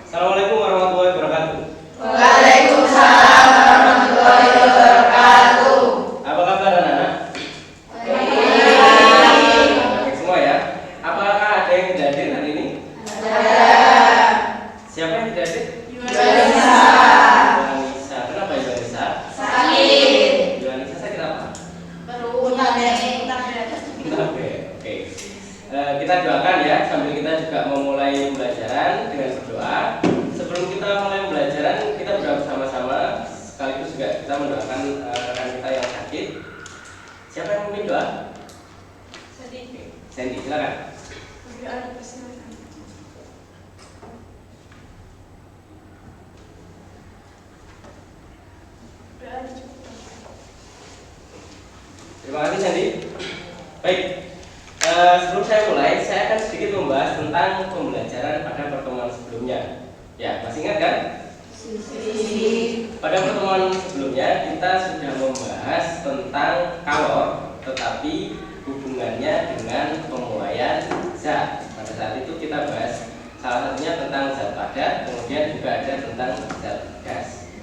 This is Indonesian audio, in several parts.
Assalamualaikum warahmatullahi wabarakatuh. Waalaikumsalam warahmatullahi wabarakatuh. Apa kabar anak-anak? Baik. Baik semua ya. Apakah ada yang tidak hadir hari ini? Ada. Siapa yang tidak hadir? Yohanisa. Yohanisa. Kenapa Yohanisa? Sakit. Yohanisa sakit apa? Perut. Oke. Kita doakan ya sambil kita juga memulai pembelajaran dengan berdoa. Sebelum kita mulai pembelajaran, kita berdoa bersama-sama. Sekaligus juga kita mendoakan rekan kita yang sakit. Siapa yang memimpin doa? Sandy, silakan. Terima kasih Sandy. Baik, sebelum saya mulai, saya akan sedikit membahas tentang pembelajaran pada pertemuan sebelumnya. Ya, masih ingat kan? Pada pertemuan sebelumnya kita sudah membahas tentang kalor, tetapi hubungannya dengan pemuaian zat. Pada saat itu kita bahas salah satunya tentang zat padat, kemudian juga ada tentang zat gas.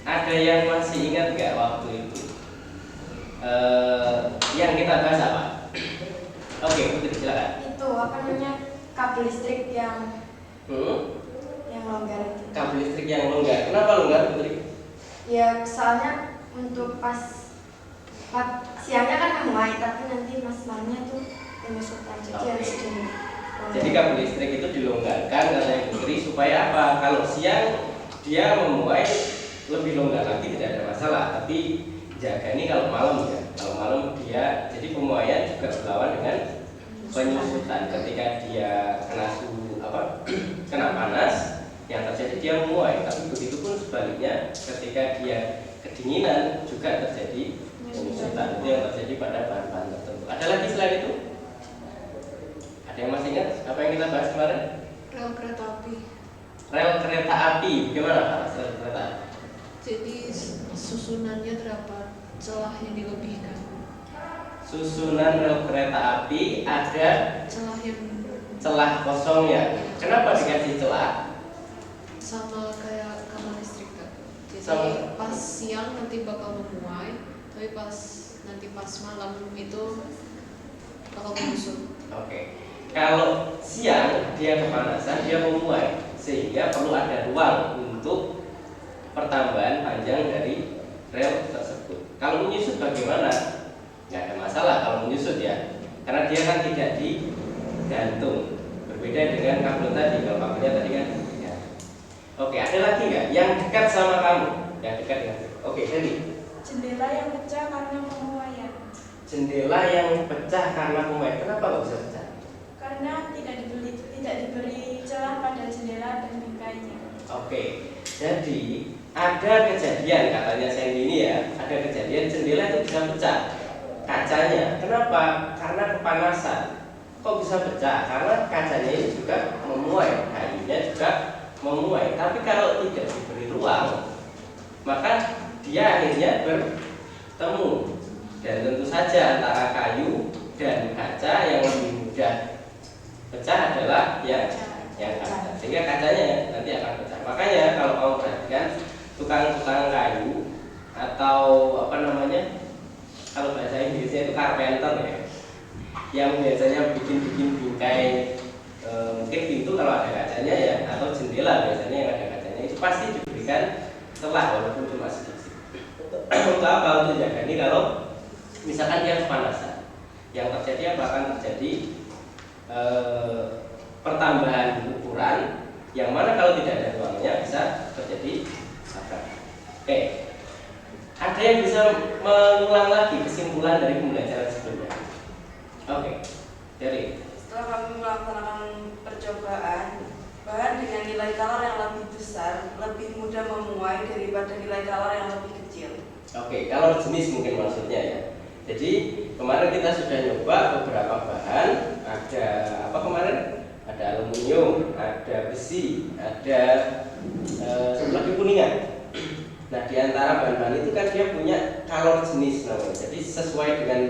Ada yang masih ingat nggak waktu itu? Yang kita bahas apa? Oke, Putri silakan. Itu apa namanya, kabel listrik yang longgar itu. Kabel listrik yang longgar. Kenapa longgar, Putri? Ya soalnya untuk pas siangnya kan memuai, tapi nanti malamnya tuh penyusutan, jadi harus di. Jadi kabel listrik itu dilonggarkan katanya Putri supaya apa? Kalau siang dia memuai lebih longgar lagi tidak ada masalah, tapi jaga nih kalau malam ya. Kalau malam dia jadi pemuaian juga berlawan dengan penyusutan. Ketika dia kena suhu kena panas, yang terjadi dia memuai. Tapi begitu pun sebaliknya, ketika dia kedinginan juga terjadi penyusutan. Itu yang terjadi pada bahan-bahan tertentu. Ada lagi selain itu? Ada yang masih ingat apa yang kita bahas kemarin? Rel kereta api. Rel kereta api. Bagaimana Pak? Rel kereta api? Jadi susunannya berapa celah yang dilebihkan? Susunan rel kereta api ada Celah yang celah kosongnya. Kenapa dikasih celah? sama kayak kamar listrik kan. Jadi Sama. pas siang nanti bakal memuai, tapi nanti pas malam itu bakal menyusut. Oke. Kalau siang dia kepanasan, dia memuai, sehingga perlu ada ruang untuk pertambahan panjang dari rel tersebut. Kalau menyusut bagaimana? Nggak ada masalah kalau menyusut ya, karena dia kan tidak digantung. Berbeda dengan kabel tadi. Kalau kabelnya tadi kan ya. Oke, ada lagi nggak yang dekat sama kamu? Yang dekat dengan. Oke, Sandy. Jendela yang pecah karena pemuaian. Jendela yang pecah karena pemuaian. Kenapa nggak bisa pecah? Karena tidak diberi celah pada jendela dan bingkainya. Oke, jadi ada kejadian katanya Sandy ini ya, ada kejadian jendela itu bisa pecah kacanya. Kenapa? Karena kepanasan. Kok bisa pecah? Karena kacanya ini juga memuai, kayunya juga memuai. Tapi kalau tidak diberi ruang, maka dia akhirnya bertemu. Dan tentu saja antara kayu dan kaca yang lebih mudah pecah adalah yang kaca. Sehingga kacanya nanti akan pecah. Makanya kalau kamu perhatikan tukang-tukang kayu atau kalau bahasa Inggrisnya itu carpenter ya, yang biasanya bikin bingkai mungkin pintu kalau ada kacanya ya, atau jendela biasanya yang ada kacanya itu pasti diberikan celah walaupun cuma sedikit. Untuk apa? Untuk jaga ini kalau misalkan dia kepanasan, yang terjadi apa? Akan terjadi pertambahan ukuran, yang mana kalau tidak ada ruangnya bisa terjadi tabrak. Oke, ada yang bisa mengulang lagi kesimpulan dari pembelajaran sebelumnya? Oke, jadi Setelah kami melaksanakan percobaan, bahan dengan nilai kalor yang lebih besar lebih mudah memuai daripada nilai kalor yang lebih kecil. oke, kalau jenis mungkin maksudnya ya. Jadi kemarin kita sudah nyoba beberapa bahan. Ada apa kemarin? Ada aluminium, ada besi, ada satu lagi kuningan. Nah, di antara bahan-bahan itu kan dia punya kalor jenis namanya. Jadi sesuai dengan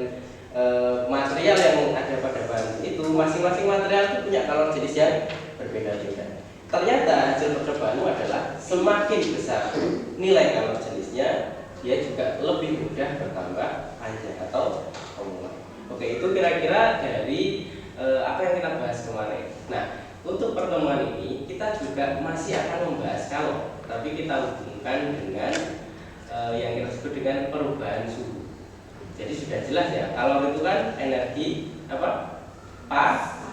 material yang ada pada bahan itu, masing-masing material itu punya kalor jenis yang berbeda-beda. ternyata hasil percobaanmu adalah semakin besar nilai kalor jenisnya, dia juga lebih mudah bertambah panjang atau menguap. Oke, itu kira-kira dari apa yang kita bahas kemarin. Nah, untuk pertemuan ini kita juga masih akan membahas kalor, tapi kita hubungkan dengan yang kita sebut dengan perubahan suhu. Jadi sudah jelas ya, kalor itu kan energi apa? Panas.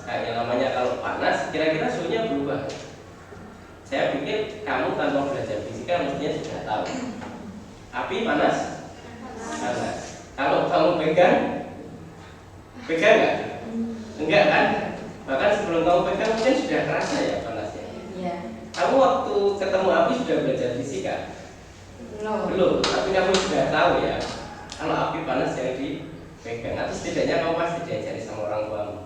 Kayak namanya kalau panas, kira-kira suhunya berubah. Saya pikir kamu tanpa belajar fisika mestinya sudah tahu. Api panas? Panas. Kalau kamu pegang nggak? Enggak kan? Bahkan sebelum kamu pegang mungkin sudah kerasa ya panasnya. Iya. Kamu waktu ketemu api sudah belajar fisika? Belum. Tapi kamu sudah tahu ya, kalau api panas yang dipegang. Atau setidaknya kamu pasti diajari sama orang tuamu.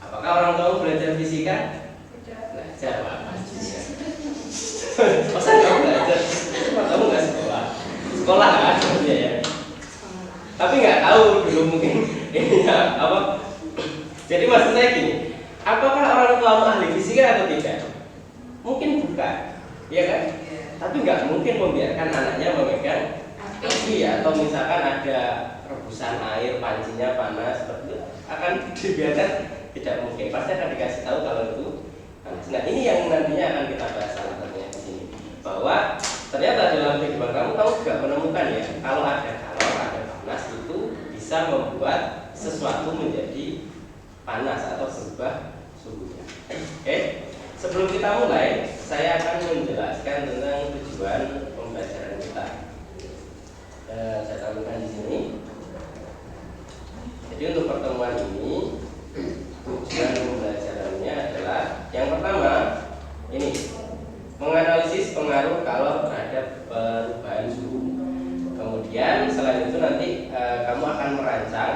Apakah orang tua belajar fisika? Belajar lah pastinya. Masa kamu belajar? Kamu nggak sekolah? Sekolah kan sebenarnya ya. Tapi nggak tahu dulu mungkin ini apa. Jadi maksud saya gini, apakah orang tua ahli fisika atau tidak? Mungkin bukan, ya kan? Tapi nggak mungkin membiarkan anaknya memegang api atau misalkan ada rebusan air pancinya panas seperti itu akan dibiarkan. Tidak mungkin, pasti akan dikasih tahu kalau itu panas. Nah, ini yang nantinya akan kita bahas salah satunya di sini. Bahwa ternyata dalam kehidupan kamu juga menemukan ya, kalau ada kalor, ada panas itu bisa membuat sesuatu menjadi panas atau berubah suhunya. Oke, sebelum kita mulai, saya akan menjelaskan tentang tujuan pembelajaran kita. Saya tampilkan di sini. Jadi untuk pertemuan ini tujuan pembelajarannya adalah yang pertama ini menganalisis pengaruh kalor terhadap perubahan suhu. Kemudian selain itu nanti kamu akan merancang,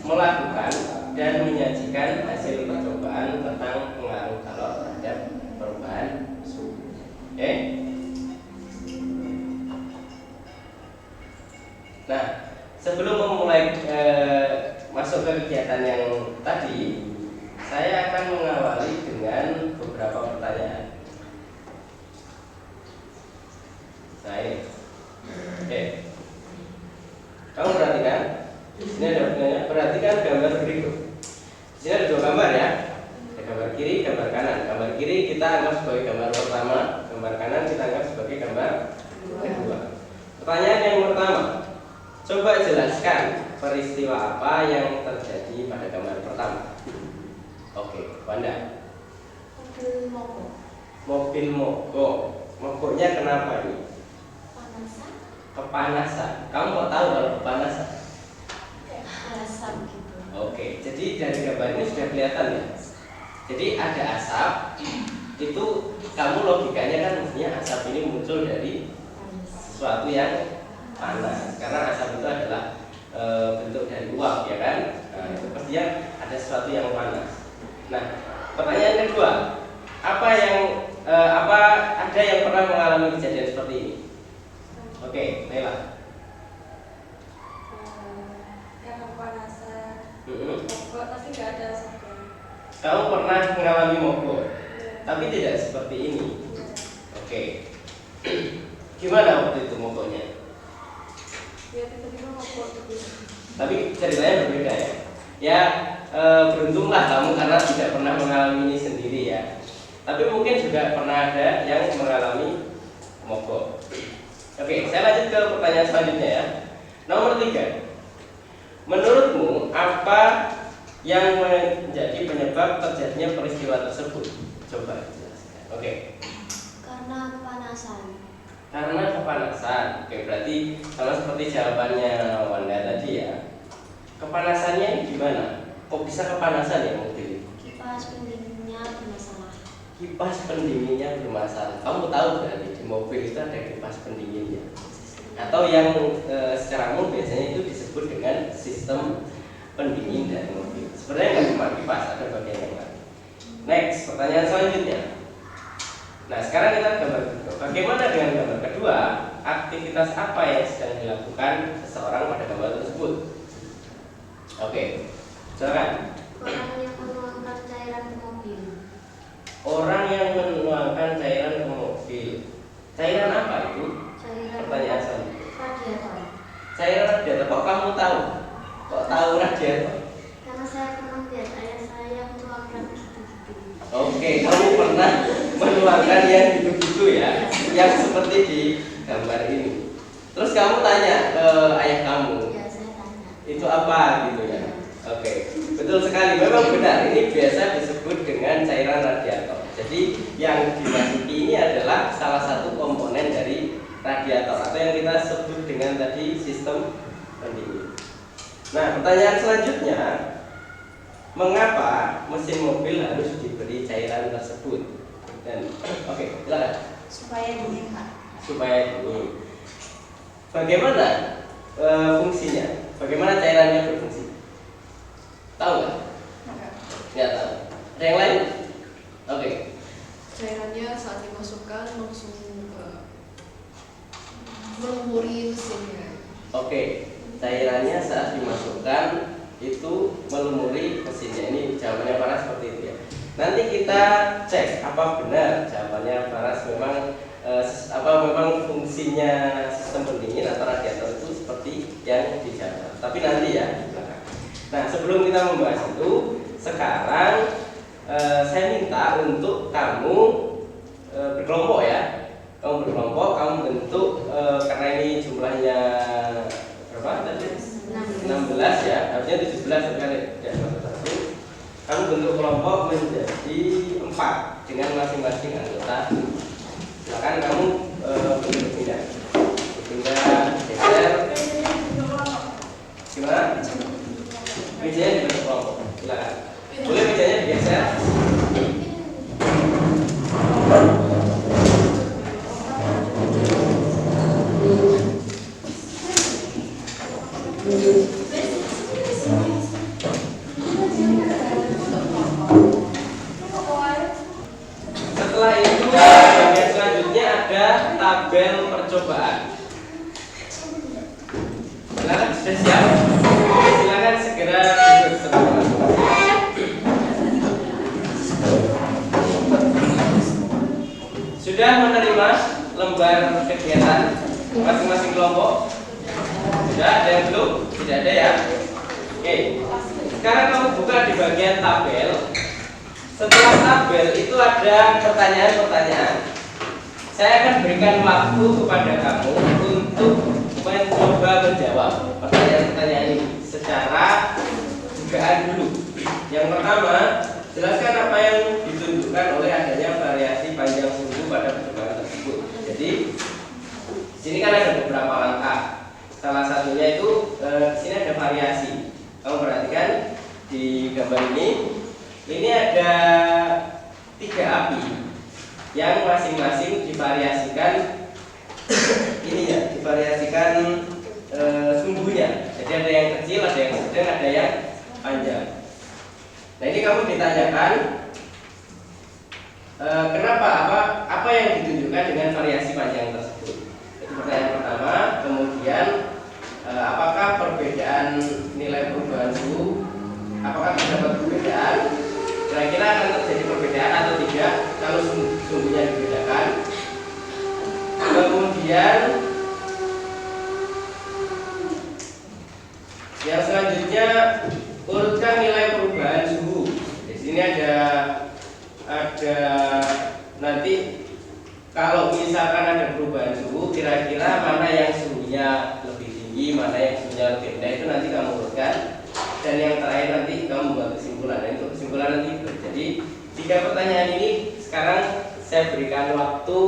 melakukan dan menyajikan hasil percobaan tentang pengaruh kalor terhadap perubahan suhu. Oke? Nah, sebelum memulai masuk ke kegiatan yang tadi, saya akan mengawali dengan beberapa pertanyaan. Nah ini, oke, kamu perhatikan. Di sini ada pertanyaan. Perhatikan gambar berikut. Di sini ada dua gambar ya. Ada gambar kiri, gambar kanan. Gambar kiri kita anggap sebagai gambar pertama, gambar kanan kita anggap sebagai gambar kedua. Pertanyaan yang pertama, coba jelaskan peristiwa apa yang terjadi pada gambar pertama. Oke, Wanda. Mobil mogok. Mobil mogok. Mogoknya kenapa ini? Panasan. Kepanasan. Kamu mau tahu kalau kepanasan? Asap gitu. Oke, jadi dari gambar ini sudah kelihatan ya. Jadi ada asap. Itu kamu logikanya kan mestinya asap ini muncul dari sesuatu yang panas, karena asap itu adalah bentuk dari uap ya kan. Nah, itu pastinya ada sesuatu yang panas. Nah, pertanyaan kedua, apa ada yang pernah mengalami kejadian seperti ini? Oke, Nela. Karena kepanasan, mogok tapi nggak ada asapnya. Kamu pernah mengalami mogok, tapi tidak seperti ini. Oke. Gimana waktu itu mogoknya? Ya tiba-tiba mogok gitu. Tapi ceritanya berbeda ya. Ya beruntunglah kamu karena tidak pernah mengalami ini sendiri ya. Tapi mungkin juga pernah ada yang mengalami mogok. Oke, saya lanjut ke pertanyaan selanjutnya ya. Nomor 3. Menurutmu apa yang menjadi penyebab terjadinya peristiwa tersebut? Coba jelaskan. Oke. Karena kepanasan. Karena kepanasan. Oke, berarti sama seperti jawabannya Wanda tadi ya. Kepanasannya ini gimana? Kok bisa kepanasan ya mobil? Kipas pendinginnya bermasalah. Kipas pendinginnya bermasalah. Kamu tahu berarti di mobil itu ada kipas pendinginnya. Atau yang secara umum biasanya itu disebut dengan sistem pendingin dari mobil. Sebenarnya nggak cuma kipas, ada bagian yang lain. Next, pertanyaan selanjutnya. Nah, sekarang kita gambar kedua. Bagaimana dengan gambar kedua? Aktivitas apa yang sedang dilakukan seseorang pada gambar tersebut? Oke, silakan. Orang yang menuangkan cairan ke mobil. Orang yang menuangkan cairan ke mobil. Cairan apa itu? Pertanyaan selanjutnya. Radiator. Cairan radiator. Kok kamu tahu? Kok tahu radiator? Karena saya pernah lihat ayah saya menuangkan gitu-gitu. Oke, kamu pernah menuangkan yang gitu-gitu ya, yang seperti di gambar ini. Terus kamu tanya ke ayah kamu, Ya, saya tanya. itu apa gitu ya? Oke, betul sekali. Memang benar. Ini biasa disebut dengan cairan radiator. Jadi yang dimasuki ini adalah salah satu komponen dari radiator atau yang kita sebut dengan tadi sistem pendingin. Nah, pertanyaan selanjutnya, mengapa mesin mobil harus diberi cairan tersebut? Dan oke, silakan. Supaya dingin, Pak. Supaya dingin. Bagaimana fungsinya? Bagaimana cairannya berfungsi? Tahu nggak? Nggak tahu. Ada yang lain? Oke. Cairannya saat dimasukkan langsung melumuri mesinnya. Oke. Cairannya saat dimasukkan itu melumuri mesinnya. Ini jawabannya Faras seperti itu ya. Nanti kita cek apa benar jawabannya Faras memang fungsinya sistem pendingin atau radiator itu seperti yang dijawab. Tapi nanti ya di belakang. Nah, sebelum kita membahas itu, sekarang saya minta untuk kamu berkelompok ya. Kamu berkelompok, kamu bentuk karena ini jumlahnya berapa tadi? 16 ya, harusnya 17 sekali tidak masuk satu. Kamu bentuk kelompok menjadi 4 dengan masing-masing anggota. Silakan kamu berpindah, geser. Gimana? Mejanya dibentuk kelompok. Silakan. Boleh mejanya digeser. Setelah itu bagian selanjutnya ada tabel percobaan. Silakan, sudah siap? Silakan segera duduk teman-teman. Sudah menerima lembar kegiatan masing-masing kelompok? Sudah, ada yang belum? Tidak ada ya? Oke. Sekarang kamu buka di bagian tabel. Setelah tabel itu ada pertanyaan-pertanyaan. Saya akan berikan waktu kepada kamu untuk mencoba menjawab pertanyaan-pertanyaan ini secara dugaan dulu. Yang pertama, jelaskan apa yang ditunjukkan oleh adanya variasi panjang sumbu pada percobaan tersebut. Jadi, sini kan ada beberapa langkah. Salah satunya itu di sini ada variasi. Kamu perhatikan di gambar ini. Ini ada 3 api yang masing-masing divariasikan ini ya, divariasikan sumbunya. Jadi ada yang kecil, ada yang sedang, ada yang panjang. Nah, ini kamu ditanyakan kenapa apa yang ditunjukkan dengan variasi panjang tersebut. Itu pertanyaan pertama. Kemudian apakah perbedaan nilai perubahan suhu? Apakah terdapat perbedaan? Kira-kira akan terjadi perbedaan atau tidak kalau sumbunya dibedakan? Kemudian yang selanjutnya, urutkan nilai perubahan suhu. Di sini ada nanti kalau misalkan ada perubahan suhu, kira-kira mana yang suhunya lebih tinggi, mana yang suhunya lebih rendah, itu nanti kamu urutkan. Dan yang terakhir nanti kamu buat kesimpulan. Dan untuk kesimpulan nanti. Jadi 3 pertanyaan ini sekarang saya berikan waktu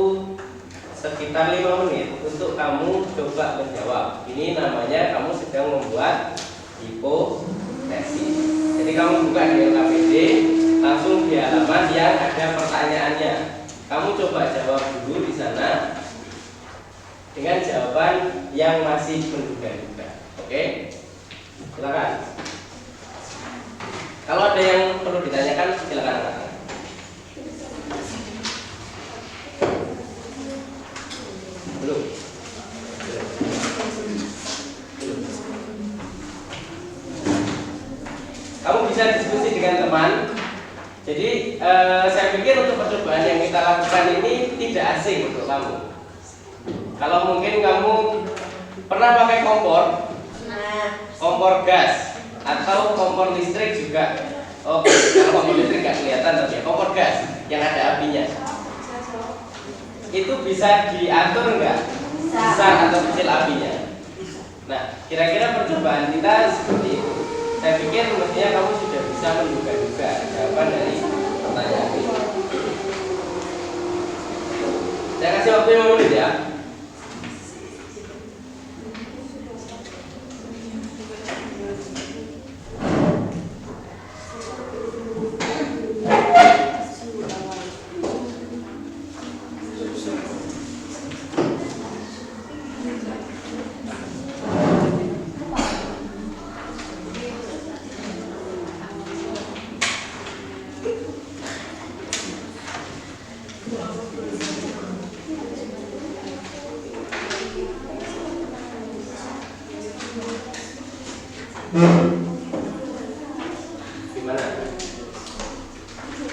sekitar 5 menit untuk kamu coba menjawab. Ini namanya kamu sedang membuat hipotesis. Jadi kamu buka di LKPD, langsung di halaman yang ada pertanyaannya. Kamu coba jawab dulu di sana dengan jawaban yang masih menduga-duga. Oke? Silakan. Kalau ada yang perlu ditanyakan, silakan. Belum. Kamu bisa diskusi dengan teman Jadi saya pikir untuk percobaan yang kita lakukan ini tidak asing untuk kamu. Kalau mungkin kamu pernah pakai kompor gas atau kompor listrik juga. Oke, kalau kompor listrik nggak kelihatan tapi ya, kompor gas yang ada apinya. Itu bisa diatur nggak? Besar atau kecil apinya. Nah, kira-kira percobaan kita seperti itu. Saya pikir mestinya kamu sudah bisa menduga-duga jawaban dari pertanyaan ini. Saya kasih waktu 5 menit ya. Gimana?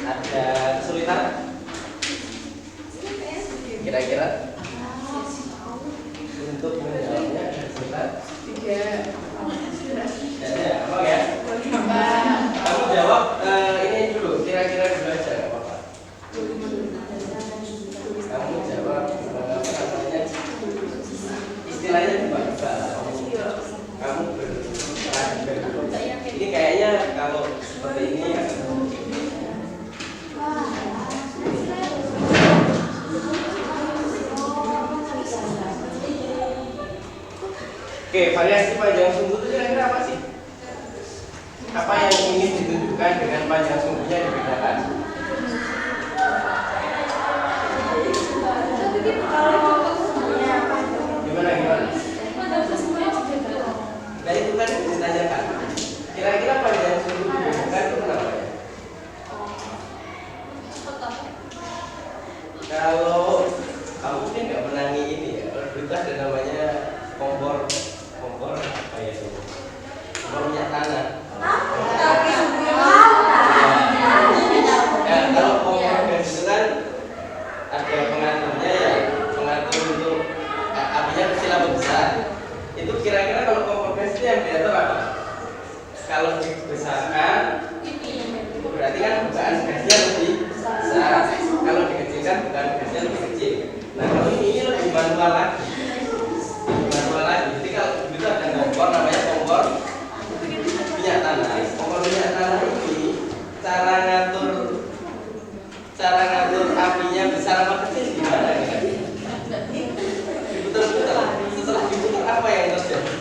Ada kesulitan? Kira-kira? Untuk menjawabnya ada kesulitan? Ya, apa ya? Kamu jawab ini dulu, kira-kira dulu aja, nggak apa-apa. Kamu jawab apa namanya? Istilahnya juga. Kamu ini kayaknya kalau seperti ini ya. Oke, variasi panjang sumbu itu kira-kira apa sih? Apa yang ingin ditunjukkan dengan panjang sumbunya dibedakan? Gimana? Nah itu kan ditanyakan. Kira-kira panjang sumbu dibedakan itu kenapa ya? Kalau kamu mungkin nggak pernah ini ya, kalau dulu ada namanya kompor apa ya itu? Kompor minyak tanah. Ya, kalau kompor gas itu kan ada pengaturnya ya, pengatur untuk apinya kecil atau besar. Itu kira-kira kalau kompor gas itu yang diatur apa? Kalau dibesarkan, berarti kan bukaan gasnya lebih besar. Kalau dikecilkan, bukaan gasnya lebih kecil. Nah kalau ini lebih manual lagi. Jadi kalau begitu ada kompor namanya kompor minyak tanah. Kompor minyak tanah ini cara ngatur apinya besar apa kecil gimana ya? Diputar-putar. Setelah diputar apa yang terjadi?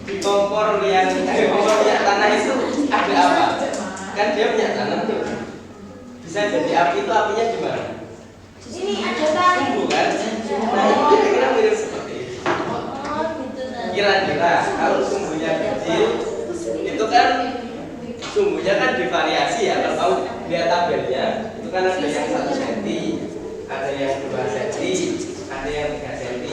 Di kompor minyak tanah itu ada apa? Kan dia minyak tanah tuh. Bisa jadi api itu apinya gimana? Ini ada tali. Sumbu kan? Nah itu kira-kira mirip seperti itu. Kira-kira kalau sumbunya kecil itu kan sumbunya kan divariasi ya. Kalau tahu lihat tabelnya itu kan ada yang 1 cm, ada yang 2 cm, ada yang 3 cm.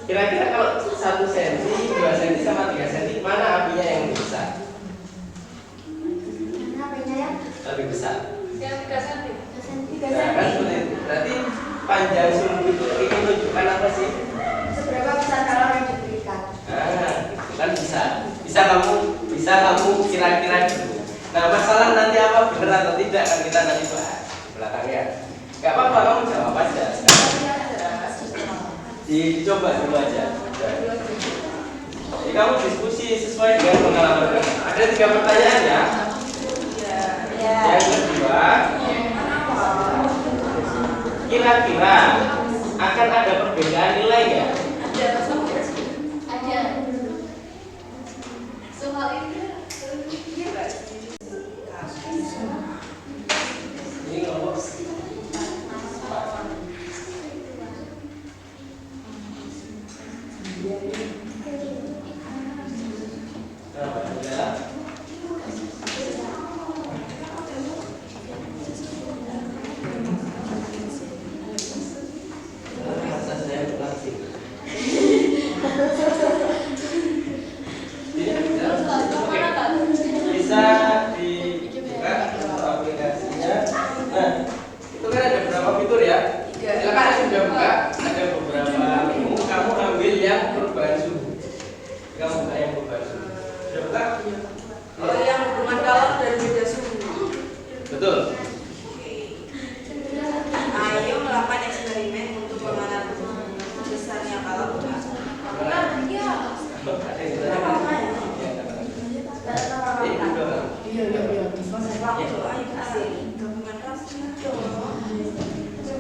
Kira-kira kalau 1 cm, 2 cm sama 3 cm mana apinya yang lebih besar? Mana apinya ya? Lebih besar. Yang 3 cm. Nah, kan seperti itu. Berarti panjang sumbu itu ingin menunjukkan apa sih? Seberapa besar kalor yang diberikan? Nah, itu kan bisa kamu kira-kira gitu. Nah, masalah nanti apa benar atau tidak kan kita nanti bahas belakangnya. Gak apa-apa kamu jawab aja. Dicoba dulu aja. Jadi kamu diskusi sesuai dengan pengalaman. Ada 3 pertanyaan ya. Yang kedua, kira-kira akan ada perbedaan nilai nggak? Ada. Soal ini. Ini kelompok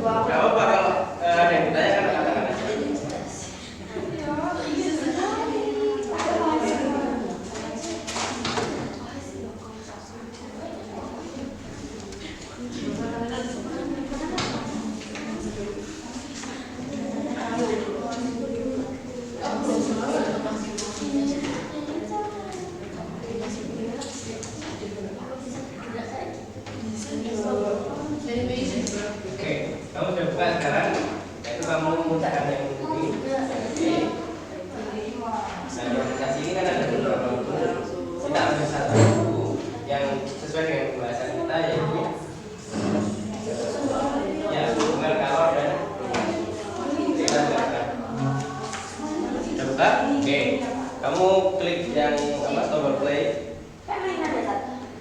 Gak apa-apa kalau ada yang ditanya kan katakan aja. Oke, kamu sudah buka sekarang. Itu kamu munculkan yang ini. Oke. Nah, presentasi ini kan ada beberapa buku. Kita ambil satu buku yang sesuai dengan pembahasan kita, yaitu ya hubungan kalor dan dengan gerakan. Sudah buka? Oke. Kamu klik yang apa, tombol play.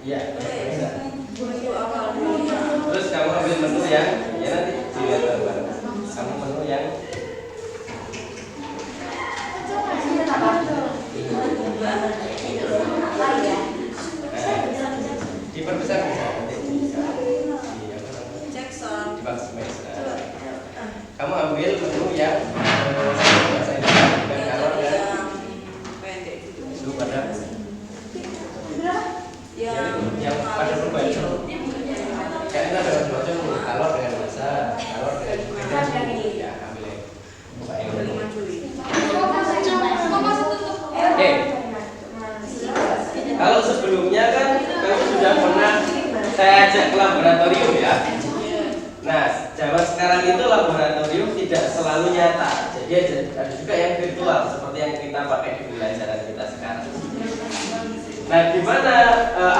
Iya. Terus kamu ambil menu yang ya nanti dilihat bareng. Kamu menu yang diperbesar bisa nanti Cek sound. dimaksimis. Kamu ambil menu yang bahasa Indonesia dan kalor dan pendek. itu pada yang pada perubahan. Kayak ini ada macam-macam kalor dengan massa, kalor dengan ya ambil yang buka yang menu. Oke. Kalau sebelumnya kan kamu sudah pernah saya ajak ke laboratorium ya. Nah, zaman sekarang itu laboratorium tidak selalu nyata. Jadi ada juga yang virtual seperti yang kita pakai di pembelajaran kita sekarang. Nah, gimana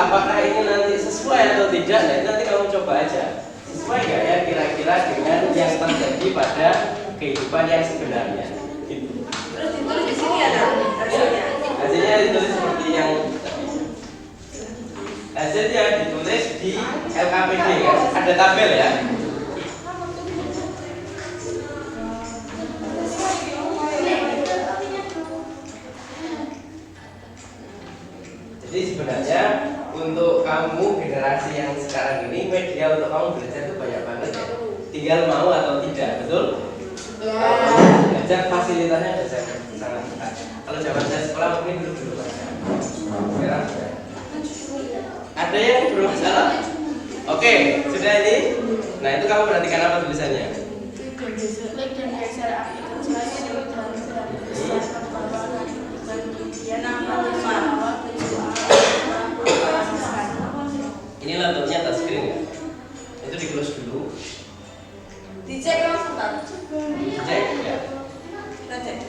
apakah ini nanti sesuai atau tidak? Nah, itu nanti kamu coba aja. Sesuai nggak ya kira-kira dengan yang terjadi pada kehidupan yang sebenarnya? Gitu. Terus ditulis di sini ada hasilnya. Hasilnya ditulis seperti yang hasilnya ditulis di LKPD kan? Ada tabel ya. Jadi sebenarnya untuk kamu generasi yang sekarang ini media untuk kamu belajar itu banyak banget ya. Tinggal mau atau tidak, betul? Belajar fasilitasnya ada sangat ketat. Kalau zaman saya sekolah mungkin dulu aja. Sekarang sudah. Ada yang bermasalah? Oke, sudah ini. Nah itu kamu perhatikan apa tulisannya? Ini laptopnya touchscreen ya? Itu di close dulu. Dicek langsung kan? Dicek ya. Kita cek.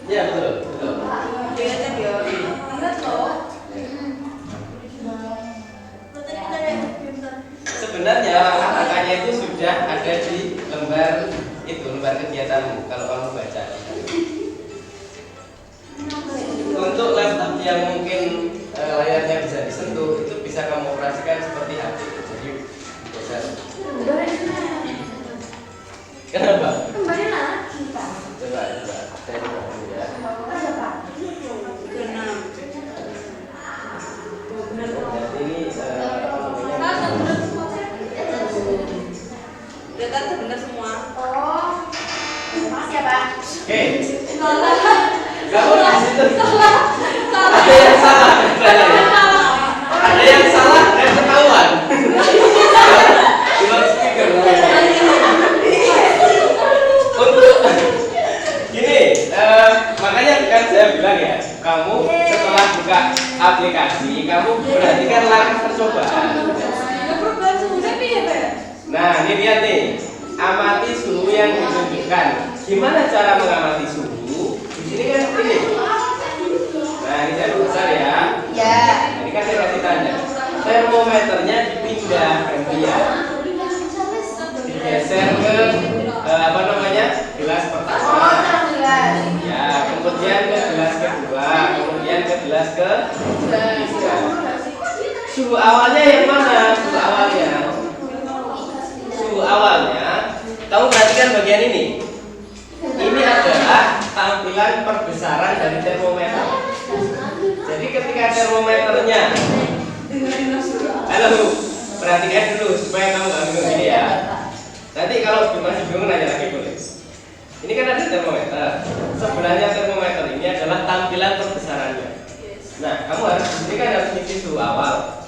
Ya betul, betul. Dia cek ya. Lihat loh. Sebenarnya angka-angkanya itu sudah ada di lembar itu, lembar kegiatanmu kalau kamu baca. Untuk laptop yang mungkin layarnya bisa disentuh, itu bisa kamu operasikan seperti HP. Jadi bisa. Kenapa? Kembali lagi Pak. Coba, saya coba dulu ya. Dan ini Lihat benar semua. Oh, makasih ya Pak. oke. Kamu di situ. Ada yang salah. Ada yang salah dan ketahuan. Di speaker. Untuk gini, makanya kan saya bilang ya, kamu setelah buka aplikasi, kamu perhatikan langkah percobaan. Nah, ini lihat nih, amati suhu yang ditunjukkan. Gimana cara mengamati suhu? Di sini kan ini. Nah, ini saya besar ya. Ya. Ini kan saya kasih tanda. Termometernya dipindah gantian. Digeser ke apa namanya? Gelas pertama. Ya, kemudian ke gelas kedua, kemudian ke gelas ketiga. Suhu awalnya yang mana? Suhu awalnya. Suhu awalnya, kamu perhatikan bagian ini. Ini adalah tampilan perbesaran dari termometer. Jadi ketika termometernya, halo, perhatikan dulu supaya kamu nggak bingung ini ya. Nanti kalau masih bingung nanya lagi boleh. Ini kan ada termometer. Sebelahnya termometer ini adalah tampilan perbesarannya. Nah, kamu harus ini kan harus isi suhu awal.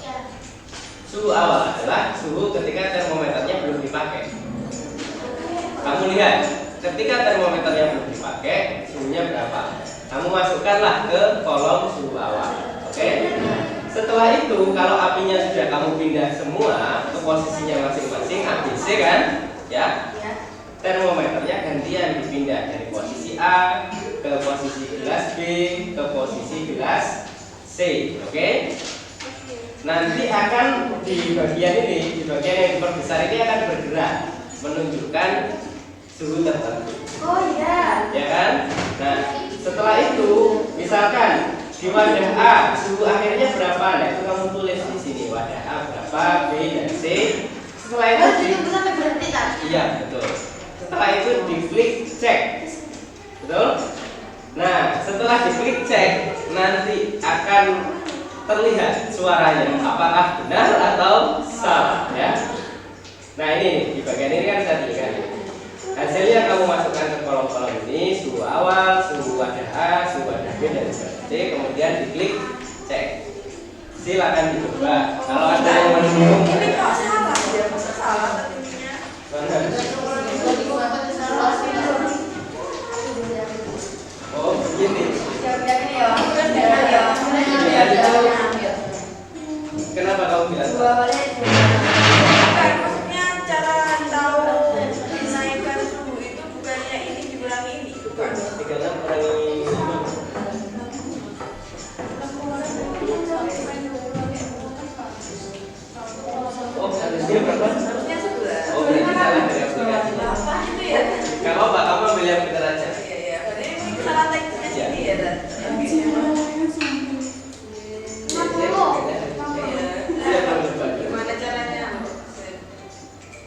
Suhu awal adalah suhu ketika termometernya belum dipakai. Kamu lihat, ketika termometernya belum dipakai, suhunya berapa? Kamu masukkanlah ke kolom suhu awal. Oke? Setelah itu, kalau apinya sudah kamu pindah semua ke posisinya masing-masing ABC kan? Ya. Termometernya gantian dipindah dari posisi A ke posisi gelas B ke posisi gelas C. Oke? Nanti akan di bagian ini, di bagian yang diperbesar ini akan bergerak menunjukkan suhu tertentu. Oh iya. Ya kan? Nah, setelah itu misalkan di wadah A suhu akhirnya berapa? Nah, itu kamu tulis di sini wadah A berapa, B dan C. Setelah itu sampai berhenti kan? iya, betul. Setelah itu diklik cek. Betul? Nah, setelah diklik cek nanti akan terlihat suaranya apakah benar atau salah ya. Nah, ini di bagian ini kan tadi kan. Hasilnya kamu masukkan ke kolom-kolom ini, suhu awal, suhu wadah A, suhu wadah B dan suhu C, kemudian diklik cek. Silakan dicoba. Kalau ada yang bingung, Ini kok salah ya? Masa salah tadinya? oh begini. Kenapa kamu bilang? Bukan, maksudnya cara tahu menaikkan suhu itu bukannya ini dikurangi ini, bukan? 36 kurangi 5. Oh, harusnya berapa? Harusnya 11. Oh, berarti salah dari aplikasi. Apa itu ya? Gak apa-apa, kamu ambil yang benar aja. Iya, iya. Berarti ini salah teksnya sini ya, Dan? Gimana caranya?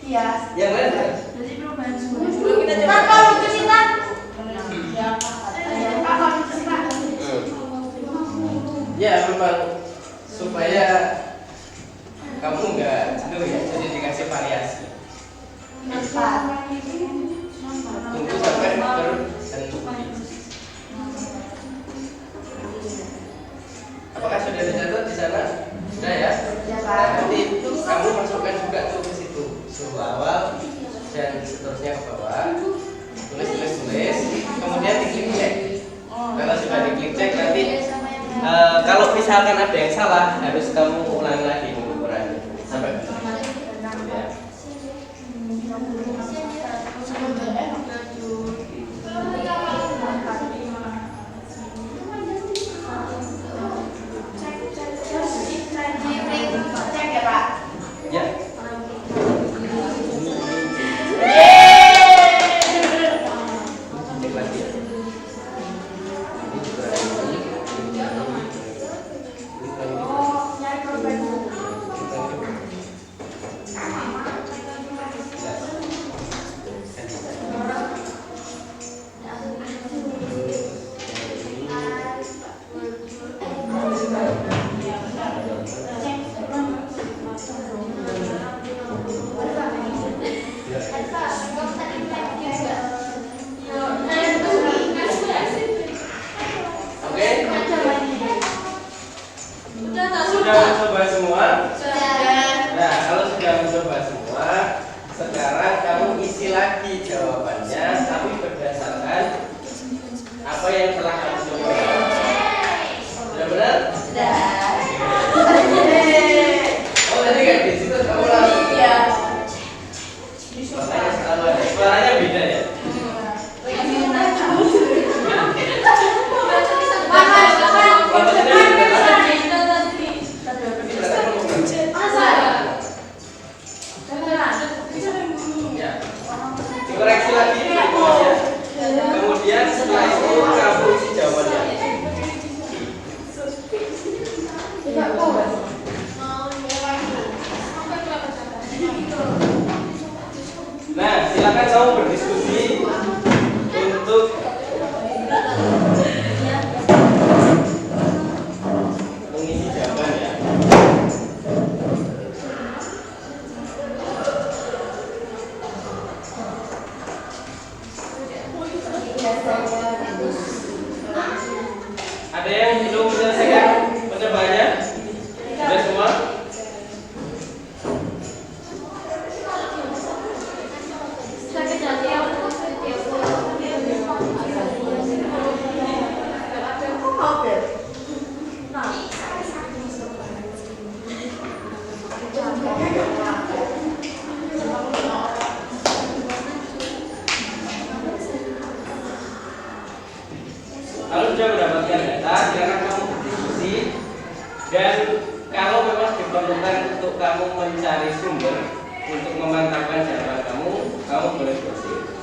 Iya. Yang lain kan? Belum kita coba. Kalau lucu sih kan? Kalau lucu sih kan? Ya, memang supaya kamu nggak jenuh ya, jadi dikasih variasi. Tunggu sampai berhenti. Apakah sudah dicatat di sana? Sudah ya? Nah, nanti kamu masukkan juga tuh ke situ suhu awal dan seterusnya ke bawah. Tulis, kemudian diklik cek. Kalau sudah diklik cek nanti kalau misalkan ada yang salah harus kamu ulangi lagi mengukurannya sampai benar. Ya. Cek ya Pak. Ya. Cek lagi ya. Ini juga ini. Oh, nyari korban. Oke. Sudah mencoba semua? Nah, kalau sudah mencoba semua, sekarang kamu isi lagi jawabannya, tapi berdasarkan apa yang telah kamu coba. Sudah benar? Oh, tadi kan di situ kamu langsung. Makanya selalu ada suaranya beda ya. Ya. Dikoreksi lagi berikutnya. Kemudian setelah itu kamu isi jawabannya. Nah, silakan kamu berdiskusi untuk mengisi jawaban ya. Dan kalau memang diperlukan untuk kamu mencari sumber untuk memantapkan jawaban kamu boleh gosip.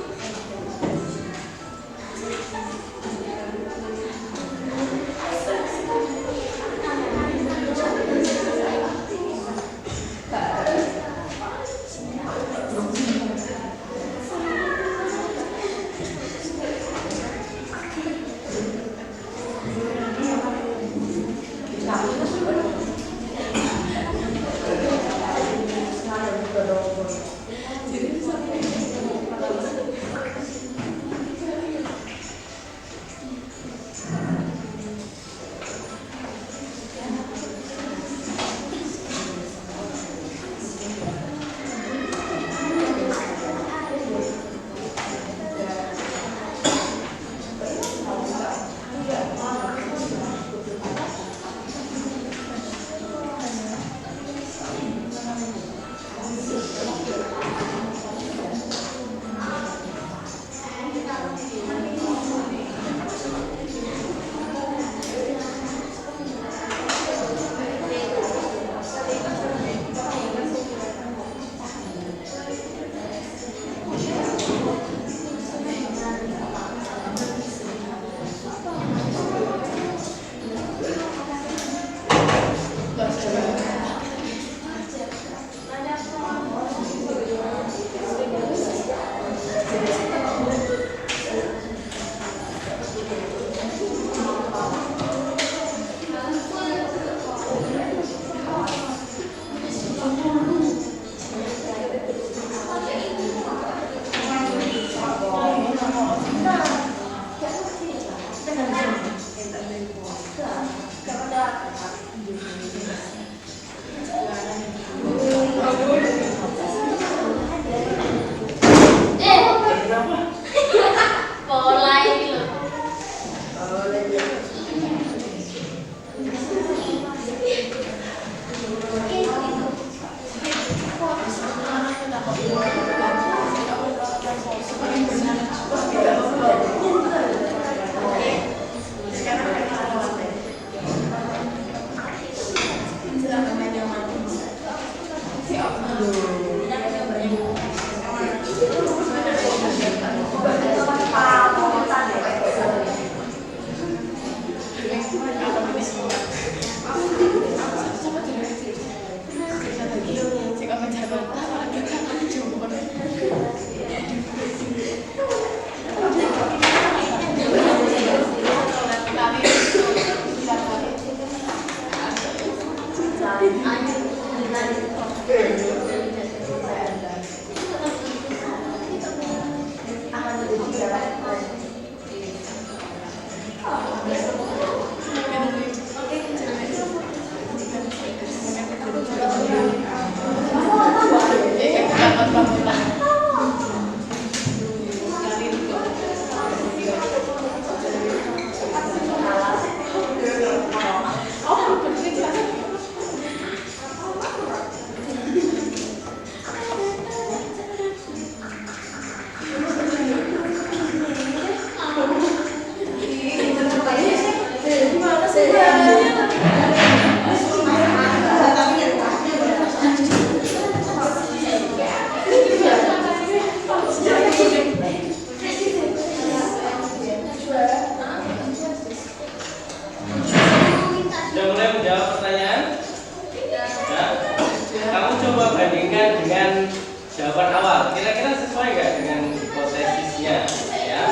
Sudah mulai menjawab pertanyaan? Sudah. Kamu coba bandingkan dengan jawaban awal. Kira-kira sesuai nggak dengan hipotesisnya? Ya.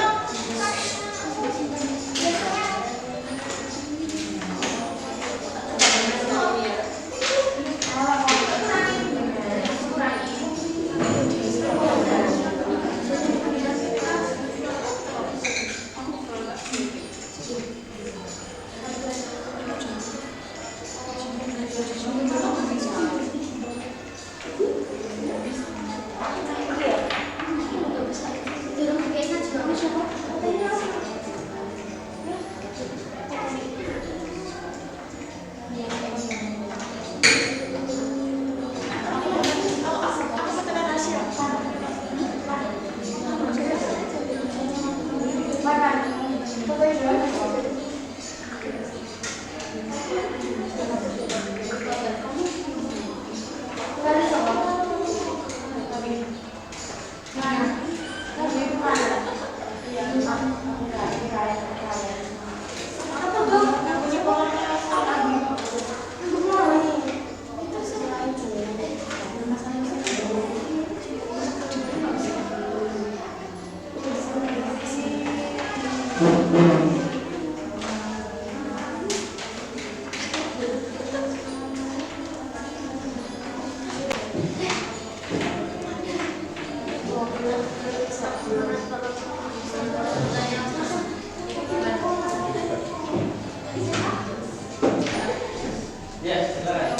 silakan.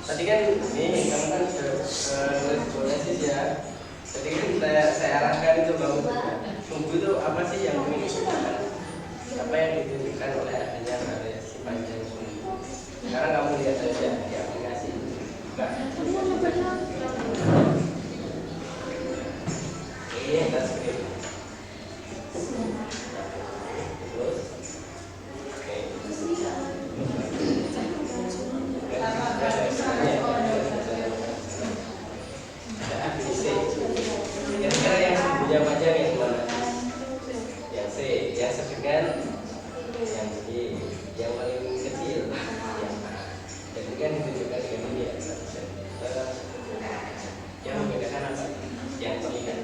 Tadi kan ini kamu kan nulis bolesis ya. Jadi kan saya arahkan itu bahwa sumbu itu apa sih yang menunjukkan apa yang ditunjukkan oleh adanya variasi panjang sumbu. Sekarang kamu lihat saja di aplikasi. Buka. Ini kita screen. Terus, oke. Kira-kira yang sumbunya panjang yang mana? Yang C, yang sedegan, yang B, yang paling kecil, yang A. Jadi kan ditunjukkan dengan ini ya. Yang membedakan apa? Yang terlihat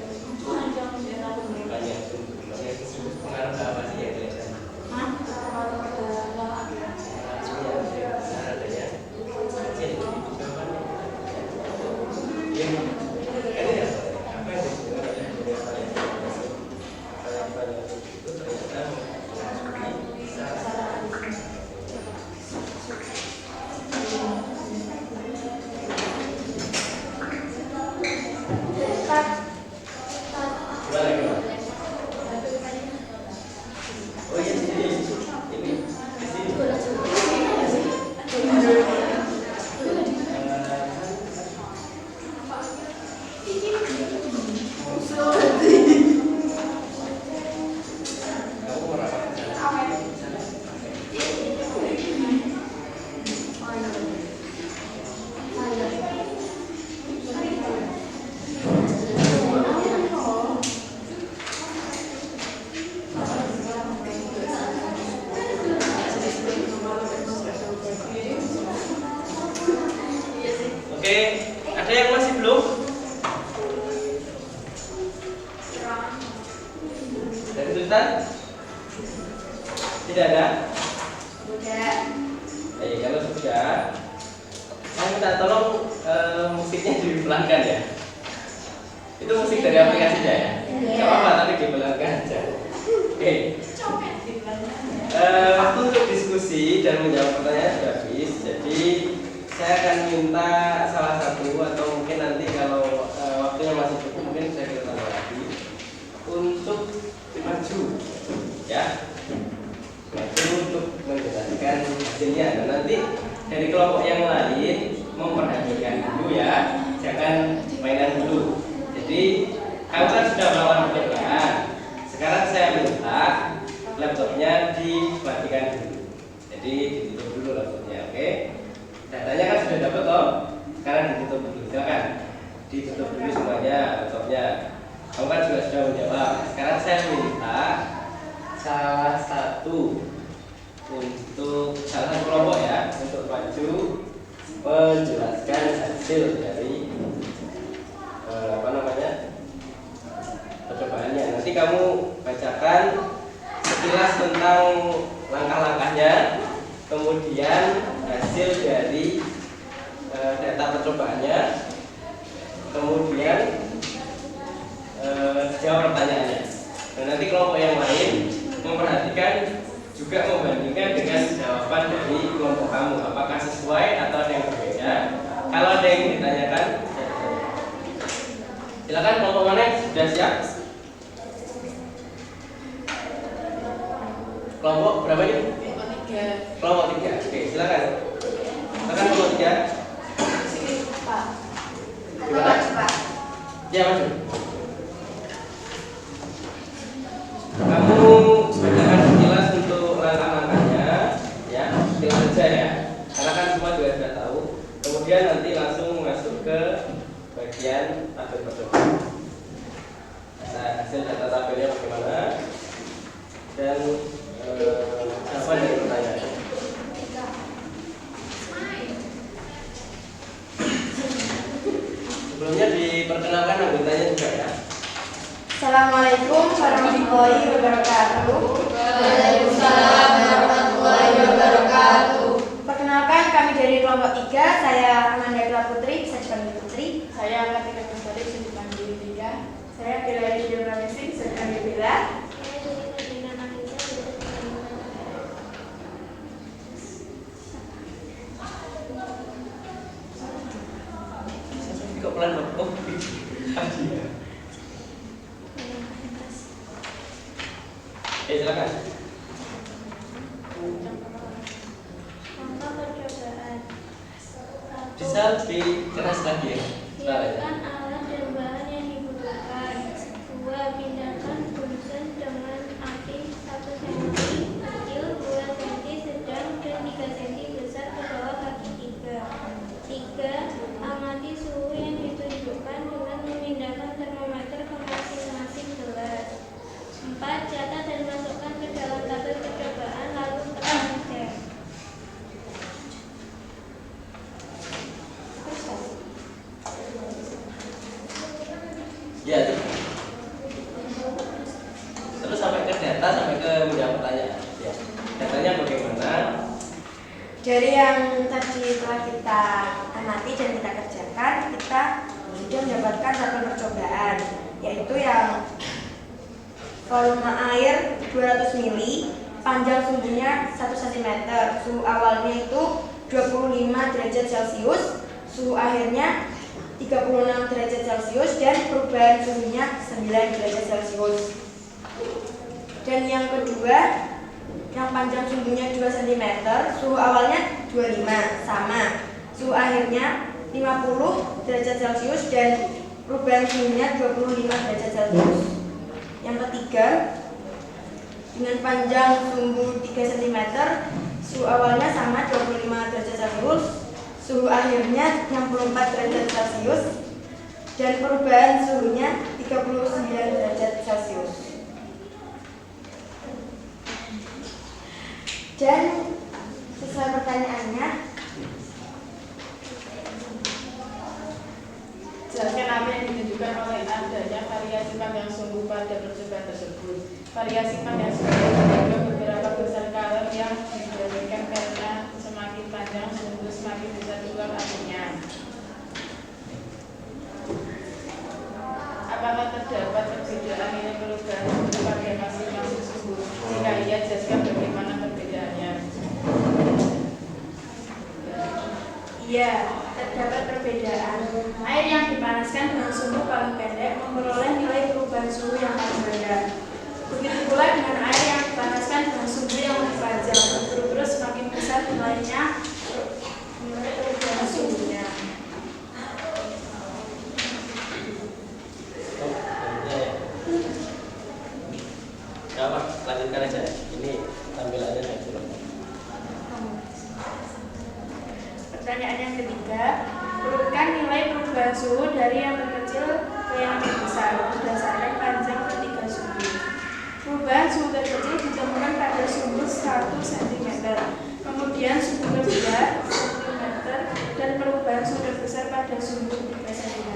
panjang sumbu. Yang sumbu pengaruh ke apa sih yang kelihatan? Oke, ada yang masih belum? Dari Sultan? Tidak ada? Sudah. Kalau sudah, saya minta tolong musiknya dipelankan ya. Itu musik dari aplikasinya ya? Gak apa-apa, tapi dipelankan aja. Oke. Waktu untuk diskusi dan menjawab pertanyaan sudah habis. Jadi saya akan minta salah satu atau mungkin nanti kalau waktunya masih cukup mungkin saya kita tambah lagi untuk maju ya, maju untuk menjelaskan hasilnya. Dan nanti dari kelompok yang lain memperhatikan dulu ya, jangan mainan dulu. Jadi kamu kan sudah melakukan pekerjaan. Sekarang saya minta laptopnya dimatikan dulu. Jadi ditutup dulu laptopnya, oke? Datanya kan sudah dapat toh, sekarang ditutup dulu, silakan ditutup dulu semuanya laptopnya. Kamu kan juga sudah menjawab. Sekarang saya minta salah satu kelompok ya untuk maju menjelaskan hasil dari percobaannya. Nanti kamu bacakan sekilas tentang langkah-langkahnya, kemudian hasil dari data percobaannya, kemudian jawab pertanyaannya. Dan nanti kelompok yang lain memperhatikan juga membandingkan dengan jawaban dari kelompok kamu, apakah sesuai atau ada yang berbeda. Kalau ada yang ditanyakan, silakan kelompok mana sudah siap? Kelompok berapa ini? Kelompok 3. Oke, silakan. Silakan kelompok 3. Pak. Gimana? Pak. Ya, maju. Kamu bacakan sekilas untuk langkah-langkahnya, ya, sekilas saja ya. Karena kan semua juga sudah tahu. Kemudian nanti langsung masuk ke bagian tabel percobaan. Nah, hasil data tabelnya bagaimana? Dan apa dari pertanyaan? Sebelumnya diperkenalkan anggotanya juga ya. Assalamualaikum warahmatullahi wabarakatuh. Waalaikumsalam warahmatullahi wabarakatuh. Perkenalkan, kami dari kelompok 3. Saya Amanda Ella Putri, bisa dipanggil Putri. Saya Katika Kusari, bisa dipanggil Lia. Saya Bella Rizal Ramesing, bisa dipanggil Bella. Kok pelan banget? Oh, iya. Silakan. Langkah percobaan. Bisa lebih keras lagi ya. Siapkan alat dan bahan yang dibutuhkan. 2. Pindahkan bunsen dengan api 1 cm kecil, 2 cm sedang, dan 3 cm besar ke bawah kaki 3. 3. Amati suhu yang ditunjukkan dengan memindahkan termometer ke masing-masing gelas. 4. Catat dan masukkan ke dalam tabel percobaan, lalu tekan cek. Ya, itu. Terus sampai ke data, sampai ke menjawab pertanyaan. Ya. Datanya bagaimana? Dari yang tadi telah kita amati dan kita kerjakan, kita sudah mendapatkan tabel percobaan, yaitu yang volume air 200 ml, panjang sumbunya 1 cm, suhu awalnya itu 25 derajat Celcius, suhu akhirnya 36 derajat Celcius, dan perubahan suhunya 9 derajat Celcius. Dan yang kedua, yang panjang sumbunya 2 cm, suhu awalnya 25, sama, suhu akhirnya 50 derajat Celcius, dan perubahan suhunya 25 derajat Celcius. Yang ketiga, dengan panjang sumbu 3 cm, suhu awalnya sama 25 derajat Celcius, suhu akhirnya 64 derajat Celcius, dan perubahan suhunya 39 derajat Celcius. Dan sesuai pertanyaannya, Jelaskan apa yang ditunjukkan oleh adanya variasi panjang sumbu pada percobaan tersebut. Variasi panjang sumbu ada beberapa besar kalor yang diberikan karena semakin panjang sumbu semakin besar juga apinya. Apakah terdapat perbedaan nilai perubahan sumbu pada masing-masing sumbu? Jika iya, jelaskan bagaimana perbedaannya. iya, terdapat perbedaan. Air yang dipanaskan dengan sumbu paling pendek memperoleh nilai perubahan suhu yang paling rendah. Begitu pula dengan air yang dipanaskan dengan sumbu yang lebih panjang, berurut semakin besar nilai perubahan suhunya. Ya, Pak, lanjutkan aja. Ini tampilannya saya belum. Pertanyaan yang ketiga, urutkan nilai perubahan suhu dari yang terkecil ke yang terbesar berdasarkan panjang ketiga sumbu. Perubahan suhu terkecil ditemukan pada sumbu 1 cm, kemudian sumbu kedua cm, dan perubahan suhu terbesar pada sumbu 3 cm.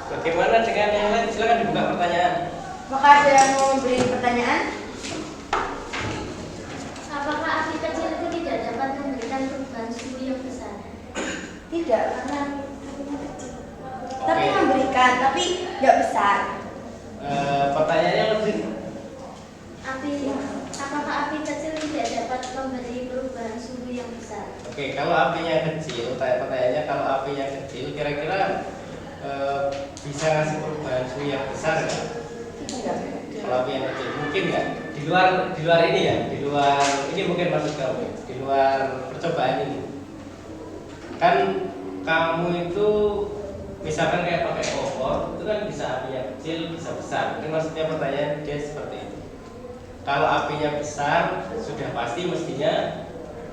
Bagaimana dengan yang lain? Silakan dibuka pertanyaan. Apakah ada yang mau memberi pertanyaan? Apakah api kecil itu tidak dapat memberikan perubahan suhu yang besar? Tidak, karena tapi Oke. memberikan, tapi nggak besar. Pertanyaannya lebih. Apakah api kecil tidak dapat memberi perubahan suhu yang besar? Oke, kalau apinya kecil, pertanyaannya kalau apinya kecil, kira-kira bisa ngasih perubahan suhu yang besar nggak? Tidak. Kalau api yang kecil, mungkin nggak? Di luar ini ya, di luar ini mungkin maksud kamu, di luar percobaan ini. Kan kamu itu misalkan kayak pakai kompor, itu kan bisa apinya kecil, bisa besar. Mungkin maksudnya pertanyaan dia seperti itu. Kalau apinya besar, sudah pasti mestinya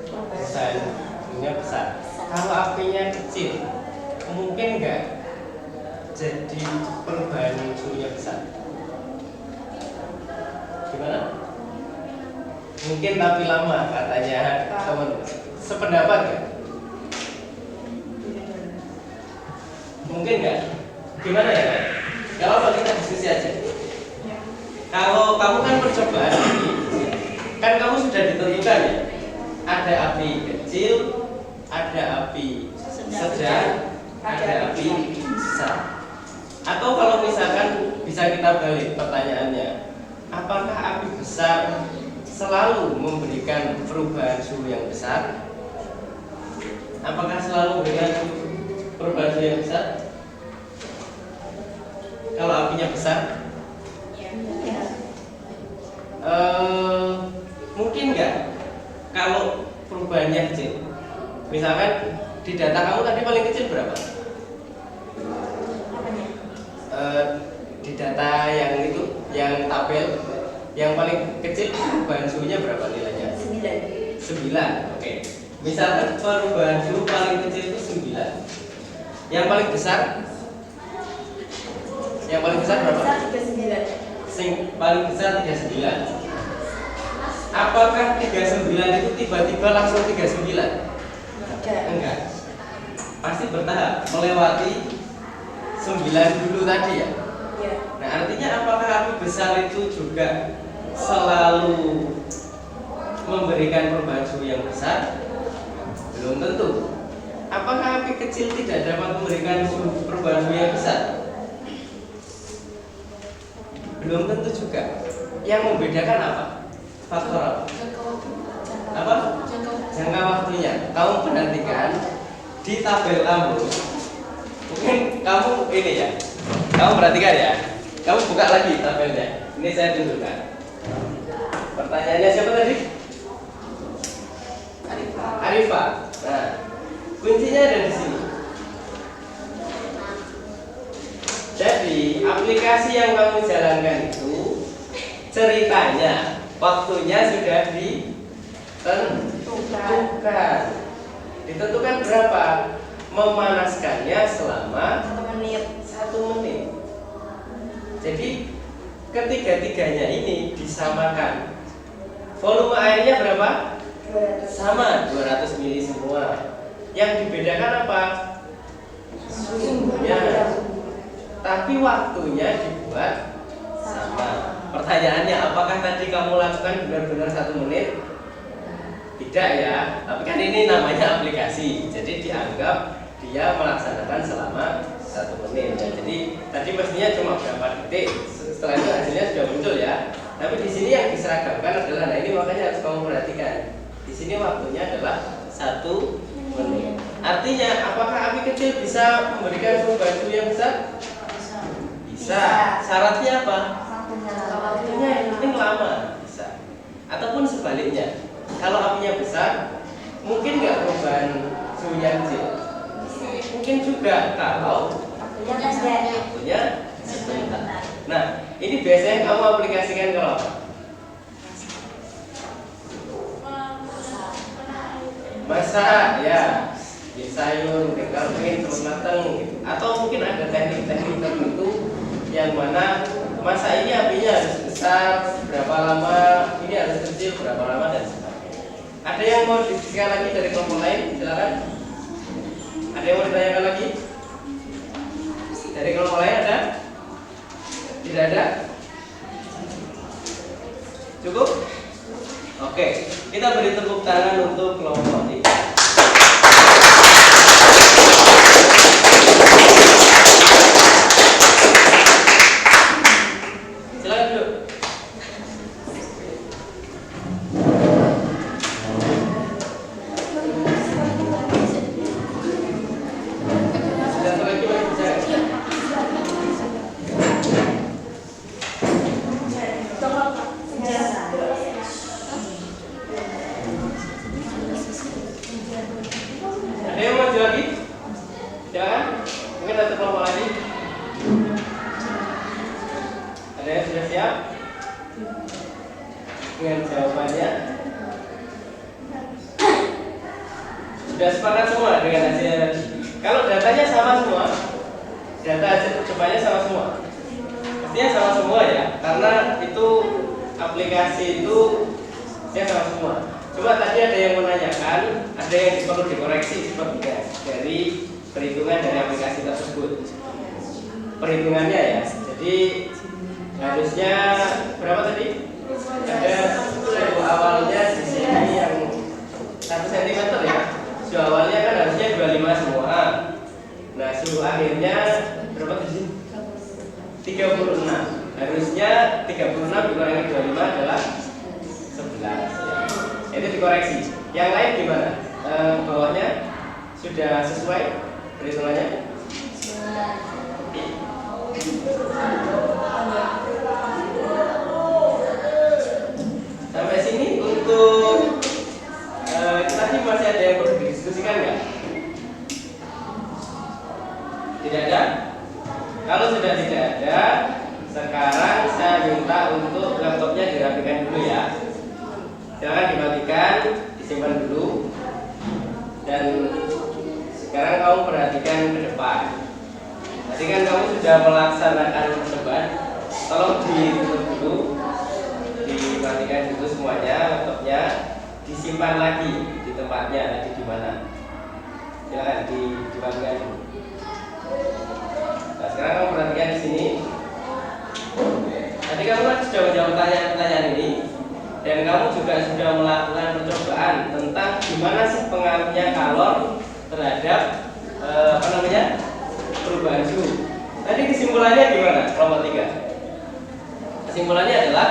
perubahannya besar. Kalau apinya kecil, mungkin nggak jadi perubahan suhunya besar. Gimana? Mungkin tapi lama katanya teman. Sependapat nggak? Mungkin nggak? Gimana ya? Gak apa kita diskusi aja. Kalau kamu kan percobaan ini, kan kamu sudah ditentukan ya. Ada api kecil, ada api sedang, ada api besar. Atau kalau misalkan bisa kita balik pertanyaannya, apakah api besar selalu memberikan perubahan suhu yang besar? Apakah selalu memberikan perubahan suhu yang besar? Kalau apinya besar? Mungkin nggak kalau perubahannya kecil. Misalkan di data kamu tadi paling kecil berapa? Di data yang itu, yang tabel, yang paling kecil perubahan suhunya berapa nilainya? 9. Oke. Misalkan perubahan suhu paling kecil itu 9. Yang paling besar? Yang paling besar berapa? 39. Sing paling besar 39. Apakah 39 itu tiba-tiba langsung 39? Enggak. Pasti bertahap melewati 9 dulu tadi ya. Nah, artinya apakah api besar itu juga selalu memberikan perubahan suhu yang besar? Belum tentu. Apakah api kecil tidak dapat memberikan perubahan suhu yang besar? Belum tentu juga. Yang membedakan apa? Faktor apa? Apa? Jangka waktunya. Kamu perhatikan di tabel kamu. Mungkin kamu ini ya. Kamu perhatikan ya. Kamu buka lagi tabelnya. Ini saya tunjukkan. Pertanyaannya siapa tadi? Arifa. Nah, kuncinya ada di sini. Jadi aplikasi yang kamu jalankan itu ceritanya waktunya sudah ditentukan. Ditentukan berapa? Memanaskannya selama 1 menit. Jadi ketiga-tiganya ini disamakan. Volume airnya berapa? Sama 200 mili semua. Yang dibedakan apa? Suhunya. Tapi waktunya dibuat sama. Pertanyaannya, apakah tadi kamu lakukan benar-benar 1 menit? Tidak ya. Tapi kan ini namanya aplikasi. Jadi dianggap dia melaksanakan selama 1 menit. Ya, jadi tadi mestinya cuma berapa detik. Setelah itu hasilnya sudah muncul ya. Tapi di sini yang diseragamkan adalah, nah ini makanya harus kamu perhatikan. Di sini waktunya adalah 1 menit. Artinya, apakah api kecil bisa memberikan perubahan suhu yang besar? Bisa. Syaratnya apa? Waktunya yang penting lama. Bisa. Ataupun sebaliknya, kalau apinya besar, mungkin nggak perubahan suhunya kecil. Mungkin juga kalau waktunya sebentar. Nah, ini biasanya kamu aplikasikan kalau apa? Masak ya, bikin sayur, kalau ingin cepat matang gitu. Atau mungkin ada teknik-teknik tertentu yang mana masak ini apinya harus besar, berapa lama, ini harus kecil, berapa lama dan sebagainya. Ada yang mau didiskusikan lagi dari kelompok lain? Silakan. Ada yang mau ditanyakan lagi? Dari kelompok lain ada? Tidak ada? Cukup? Oke, kita beri tepuk tangan untuk kelompok 3. Silakan duduk. Sudah lagi masih bisa? Ada yang maju lagi? Silakan. Mungkin satu kelompok lagi. Ada yang sudah siap dengan jawabannya? Sudah sepakat semua dengan hasilnya tadi? Kalau datanya sama semua, data hasil percobaannya sama semua, pastinya sama semua ya, karena itu aplikasi itu ya sama semua. Coba tadi ada yang menanyakan, ada yang perlu dikoreksi sepertinya dari perhitungan dari aplikasi tersebut. Perhitungannya ya, jadi harusnya berapa tadi? Ada suhu awalnya di sini yang 1 cm ya. Suhu awalnya kan harusnya 25 semua. Nah, suhu akhirnya berapa di sini? 36. Harusnya 36 dikurangi 25 adalah 11 ya. Itu dikoreksi. Yang lain gimana? Bawahnya sudah sesuai perhitungannya? Sampai sini untuk tadi masih ada yang perlu didiskusikan nggak? Tidak ada? Kalau sudah tidak ada, sekarang saya minta untuk laptopnya dirapikan dulu ya. Silakan dimatikan, disimpan dulu. Dan sekarang kamu perhatikan ke depan. Tadi kan kamu sudah melaksanakan percobaan. Tolong ditutup dulu, dimatikan dulu semuanya, laptopnya disimpan lagi di tempatnya tadi di mana. Silakan dimatikan dulu. Nah, sekarang kamu perhatikan di sini. Tadi kamu kan sudah menjawab pertanyaan ini, dan kamu juga sudah melakukan percobaan tentang gimana sih pengaruhnya kalor terhadap perubahan suhu. Tadi kesimpulannya gimana kelompok 3? Kesimpulannya adalah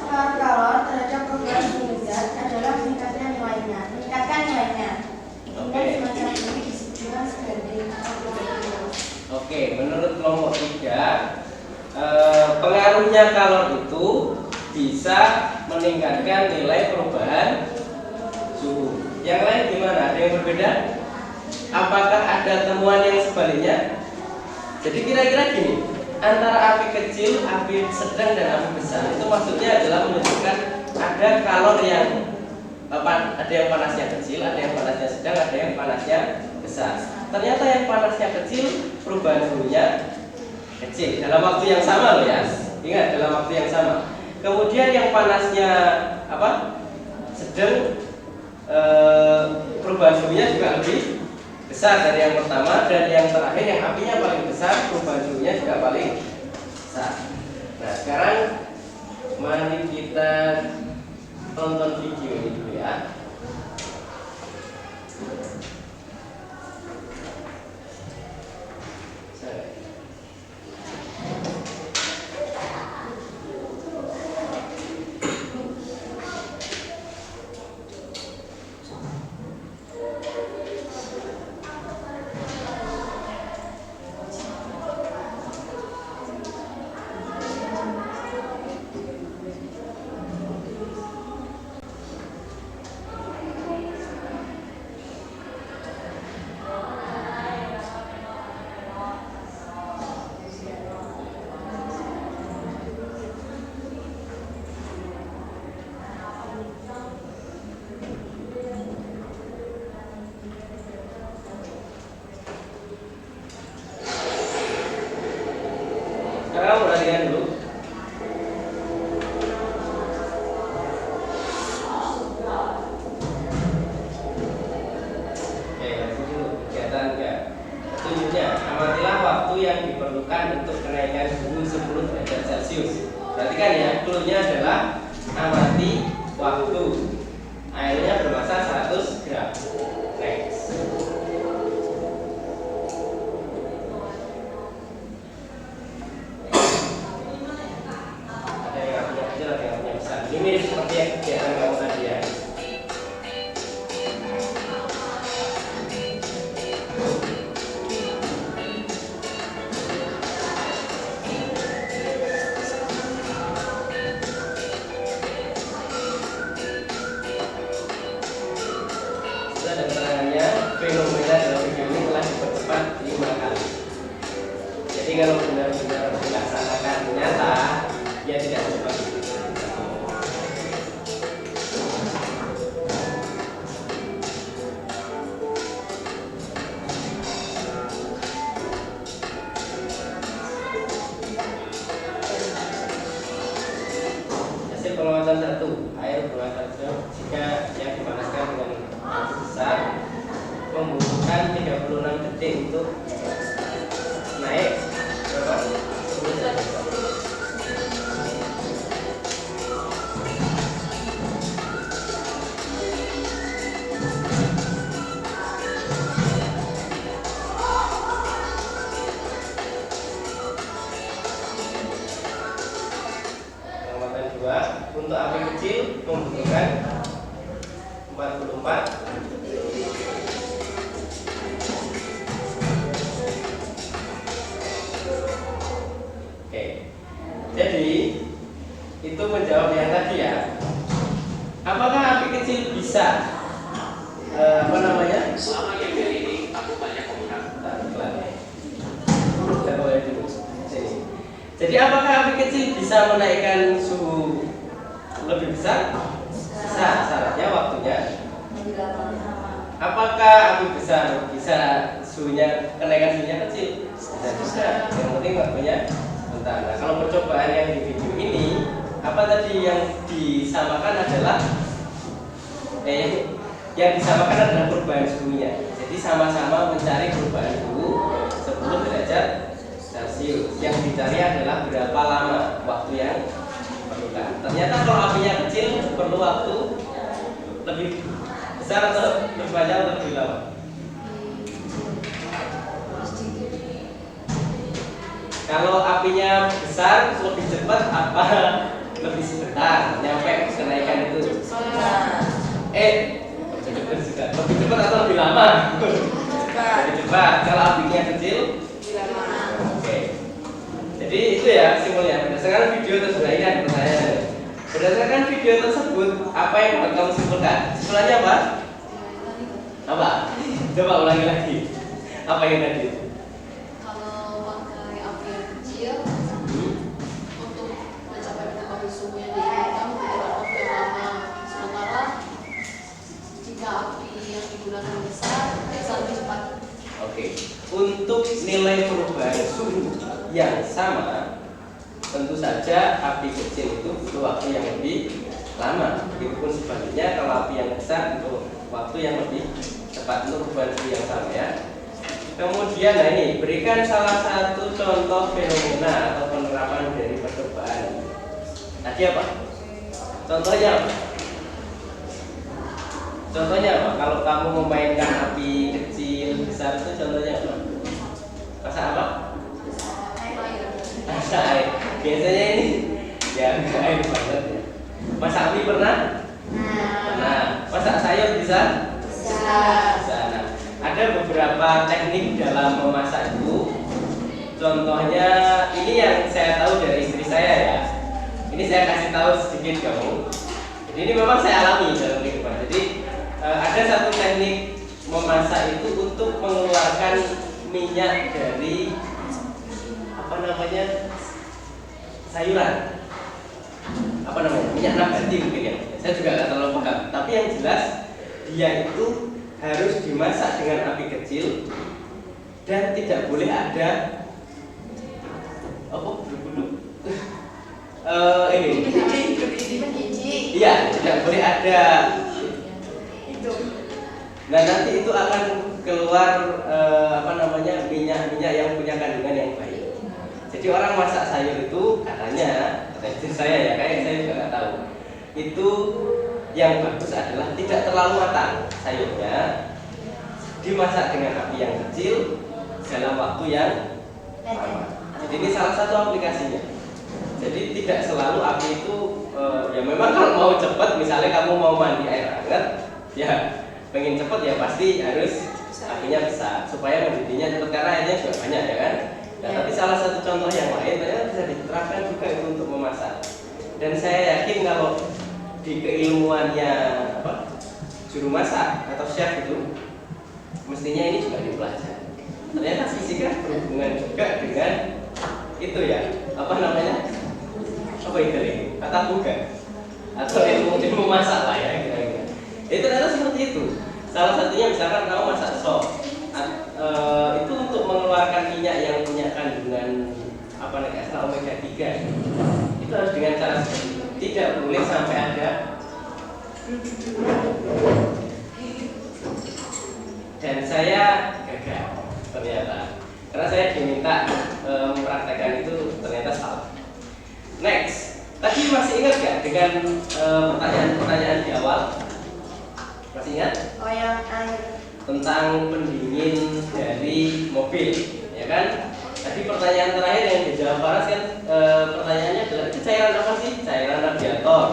Pengaruh kalor terhadap perubahan suhu zat adalah meningkatkan nilainya. Oke. Semacam ini disebut sebagai Oke, menurut kelompok 3 pengaruhnya kalor itu bisa meningkatkan nilai perubahan suhu. Yang lain gimana? Ada yang berbeda? Apakah ada temuan yang sebaliknya? Jadi kira-kira gini, antara api kecil, api sedang, dan api besar itu maksudnya adalah menunjukkan ada kalor yang ada yang panasnya kecil, ada yang panasnya sedang, ada yang panasnya besar. Ternyata yang panasnya kecil perubahan suhunya kecil dalam waktu yang sama loh ya. Ingat, dalam waktu yang sama. Kemudian yang panasnya sedang, perubahan suhunya juga lebih besar dari yang pertama, dan yang terakhir yang apinya paling besar perubahan suhunya juga paling besar. Nah, sekarang mari kita tonton video ini dulu ya. Sekarang perhatikan dulu. Oke, kasih dulu kegiatan ya. Tunjuknya, amatilah waktu yang diperlukan diperlukan untuk kenaikan suhu 10 derajat Celcius. Perhatikan ya, clue-nya adalah amati waktu. Airnya bermassa 100 gram. Next. Ada yang punya kecil, ada yang punya besar. Ini mirip seperti yang kegiatan kamu tadi ya. Ada keterangannya, fenomena dalam video ini telah dipercepat 5 kali. Jadi kalau benar-benar dilaksanakan nyata, ya tidak cepat. Hasil pengamatan 1, air berwarna hijau jika yang dipanaskan dengan api besar membutuhkan 36 detik untuk naik berapa? 10 derajat. Pengamatan 2, untuk api kecil membutuhkan 44. Oke, jadi itu menjawab yang tadi ya. Apakah api kecil bisa apa namanya? Selama yang dari ini aku banyak menggunakan. Kita mulai dulu. Sini. Jadi apakah api kecil bisa menaikkan suhu lebih besar? Bisa. Syaratnya waktunya. Apakah api besar bisa suhunya kenaikan suhunya kecil? Bisa. Yang penting waktunya sebentar. Nah, kalau percobaan yang di video ini, apa tadi yang disamakan adalah yang disamakan adalah perubahan suhunya. Jadi sama-sama mencari perubahan suhu 10 derajat Celcius. Yang dicari adalah berapa lama waktu yang diperlukan. Ternyata kalau apinya kecil perlu waktu lebih besar atau lebih banyak atau lebih lama? Kalau apinya besar lebih cepat apa lebih sebentar nyampe kenaikan itu? Lebih cepat juga. Lebih cepat atau lebih lama? Lebih cepat. Kalau apinya kecil? Oke. Jadi itu ya simpelnya. Berdasarkan video tersebut ini ada pertanyaan. Berdasarkan video tersebut apa yang dapat kamu simpulkan? Simpulannya apa? Apa? Coba ulangi lagi. Apa yang tadi? Kalau pakai api yang kecil untuk mencapai perubahan suhu yang diinginkan membutuhkan waktu yang lama. Sementara jika api yang digunakan besar bisa lebih cepat. Oke. Untuk nilai perubahan suhu yang sama, tentu saja api kecil itu butuh waktu yang lebih lama. Begitupun sebaliknya kalau api yang besar butuh waktu yang lebih cepat untuk perubahan suhu yang sama ya. Kemudian nah ini berikan salah satu contoh fenomena atau penerapan dari percobaan. Tadi apa? Contohnya apa? Contohnya apa? Kalau kamu memainkan api kecil besar itu contohnya apa? Masak apa? Masak air. Biasanya ini ya enggak air banget ya. Masak mie pernah? Pernah. Masak sayur bisa? Bisa. Nah, ada beberapa teknik dalam memasak itu. Contohnya ini yang saya tahu dari istri saya ya. Ini saya kasih tahu sedikit kamu. Jadi ini memang saya alami dalam kehidupan. Jadi ada satu teknik memasak itu untuk mengeluarkan minyak dari apa namanya sayuran. Apa namanya? Minyak nabati mungkin ya. Saya juga nggak terlalu paham. Tapi yang jelas dia itu harus dimasak dengan api kecil dan tidak boleh ada apa bulu-bulu. Ini. Iya, tidak boleh ada itu. Nah nanti itu akan keluar apa namanya minyak yang punya kandungan yang baik. Jadi orang masak sayur itu katanya, kata istri saya ya, kayak saya juga nggak tahu. Itu yang bagus adalah tidak terlalu matang sayurnya, dimasak dengan api yang kecil dalam waktu yang lama. Jadi ini salah satu aplikasinya. Jadi tidak selalu api itu ya memang kalau mau cepat, misalnya kamu mau mandi air hangat, ya pengen cepat ya pasti harus apinya besar supaya mendidihnya cepat karena airnya juga banyak ya kan. Nah, tapi salah satu contoh yang lain ternyata bisa diterapkan juga itu untuk memasak. Dan saya yakin kalau di keilmuannya juru masak atau chef itu mestinya ini juga dipelajari. Ternyata fisika berhubungan juga dengan itu ya, apa namanya? Apa itu? Kata bukan atau ilmu masak lah ya kira-kira. Itu ternyata seperti itu. Salah satunya misalkan kamu masak sop, itu untuk mengeluarkan minyak yang punya kandungan apa namanya omega 3 itu harus dengan cara seperti itu. Tidak boleh sampai ada dan saya gagal ternyata karena saya diminta mempraktekkan itu ternyata salah. Next, tadi masih ingat gak dengan pertanyaan-pertanyaan di awal? Masih ingat? Oh yang air. Tentang pendingin dari mobil, ya kan? Tadi pertanyaan terakhir yang dijawab Faras kan pertanyaannya adalah itu cairan apa sih? Cairan radiator.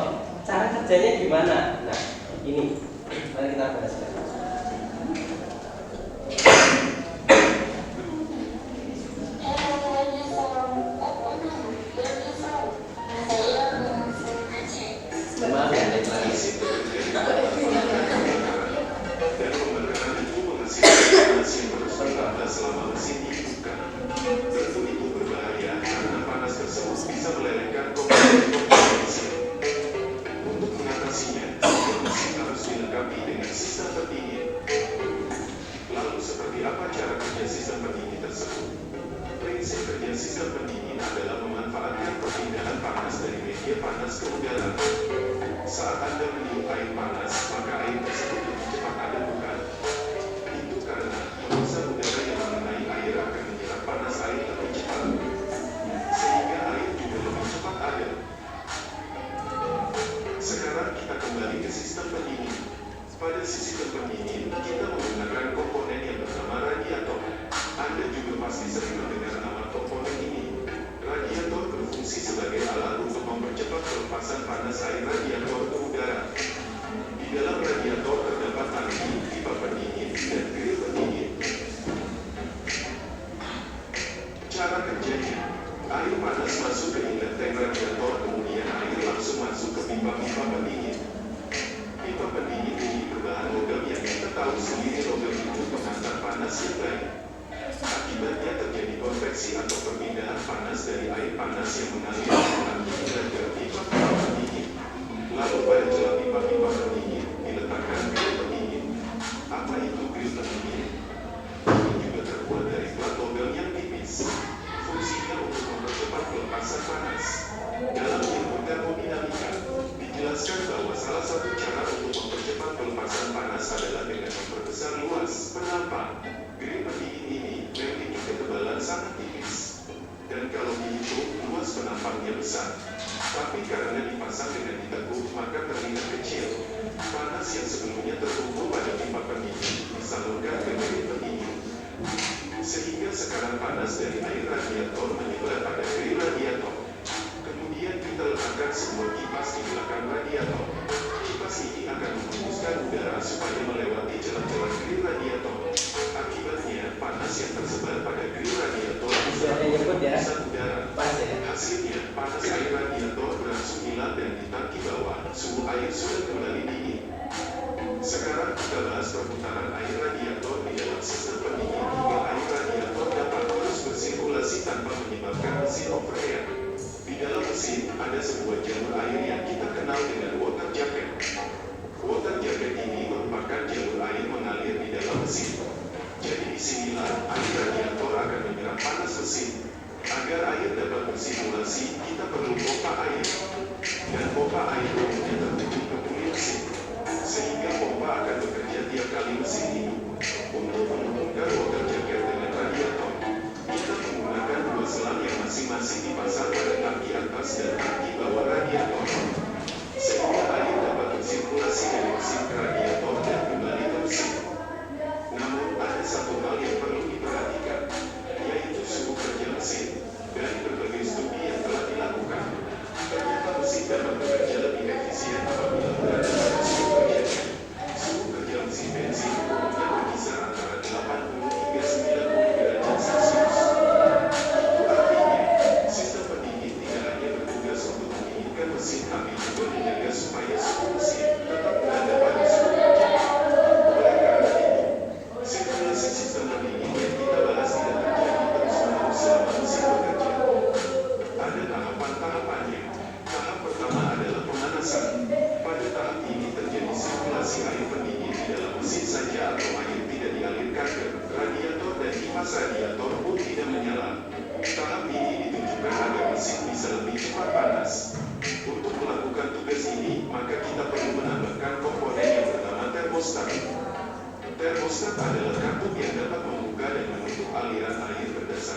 Cara kerjanya gimana? Nah, ini mari kita bahas. Maaf ya, selama mesin dihidupkan. Tentu itu berbahaya karena panas tersebut bisa melelehkan komponen mesin. Untuk mengatasinya, mesin harus dilengkapi dengan sistem pendingin. Lalu seperti apa cara kerja sistem pendingin tersebut? Prinsip kerja sistem pendingin adalah memanfaatkan perpindahan panas dari media panas ke udara. Saat Anda meniup air panas, maka air tersebut lebih cepat ada bukan? Itu karena memaksa udara yang mengenai air akan menyerap panas air lebih cepat, sehingga air juga lebih cepat ada. Sekarang kita kembali ke sistem pendingin. Pada sistem pendingin, kita menggunakan komponen yang bernama radiator. Anda juga pasti sering mendengar nama komponen ini. Radiator berfungsi sebagai alat untuk mempercepat pelepasan panas air radiator ke udara. Di dalam radiator terdapat tangki, pipa pendingin, dan grill pendingin. Cara kerjanya, air panas masuk ke inlet tank radiator, kemudian air langsung masuk ke pipa-pipa pendingin. Pipa pendingin ini berbahan logam yang kita tahu sendiri logam itu pengantar panas yang baik. Akibatnya terjadi konveksi atau perpindahan panas dari air panas yang mengalir ke tangki dan ke pipa-pipa pendingin. Lalu pada celah pipa-pipa pendingin diletakkan grill pendingin. Apa itu grill pendingin? Ini juga terbuat dari plat logam yang tipis. Fungsinya untuk mempercepat pelepasan panas. Dalam ilmu termodinamika, dijelaskan bahwa salah satu cara untuk mempercepat pelepasan panas adalah dengan memperbesar luas penampang. Grill pendingin ini memiliki ketebalan sangat tipis. Dan kalau dihitung, luas penampangnya besar. Tapi karena dipasang dengan ditekuk, maka terlihat kecil. Panas yang sebelumnya terkumpul pada pipa pendingin disalurkan ke grill pendingin. Sehingga sekarang panas dari air radiator menyebar pada grill radiator. Kemudian kita letakkan sebuah kipas di belakang radiator. Kipas ini akan menghembuskan udara supaya melewati celah-celah grill radiator. Akibatnya, panas yang tersebar pada grill radiator bisa menghembuskan udara. Hasilnya, panas air radiator berangsur hilang dan di tangki bawah, suhu air sudah kembali dingin. Sekarang kita bahas perputaran air radiator di dalam sistem pendingin hingga air radiator dapat terus bersirkulasi tanpa menyebabkan mesin overheat. Di dalam mesin, ada sebuah jalur air yang kita kenal dengan water jacket. Water jacket ini merupakan jalur air mengalir di dalam mesin. Jadi disinilah air radiator akan menyerap panas mesin. Agar air dapat bersirkulasi, kita perlu pompa air. Dan pompa air umumnya tertuju ke kulit mesin. Sehingga pompa akan bekerja tiap kali mesin hidup. Untuk menghubungkan water jacket dengan radiator, kita menggunakan dua selang yang masing-masing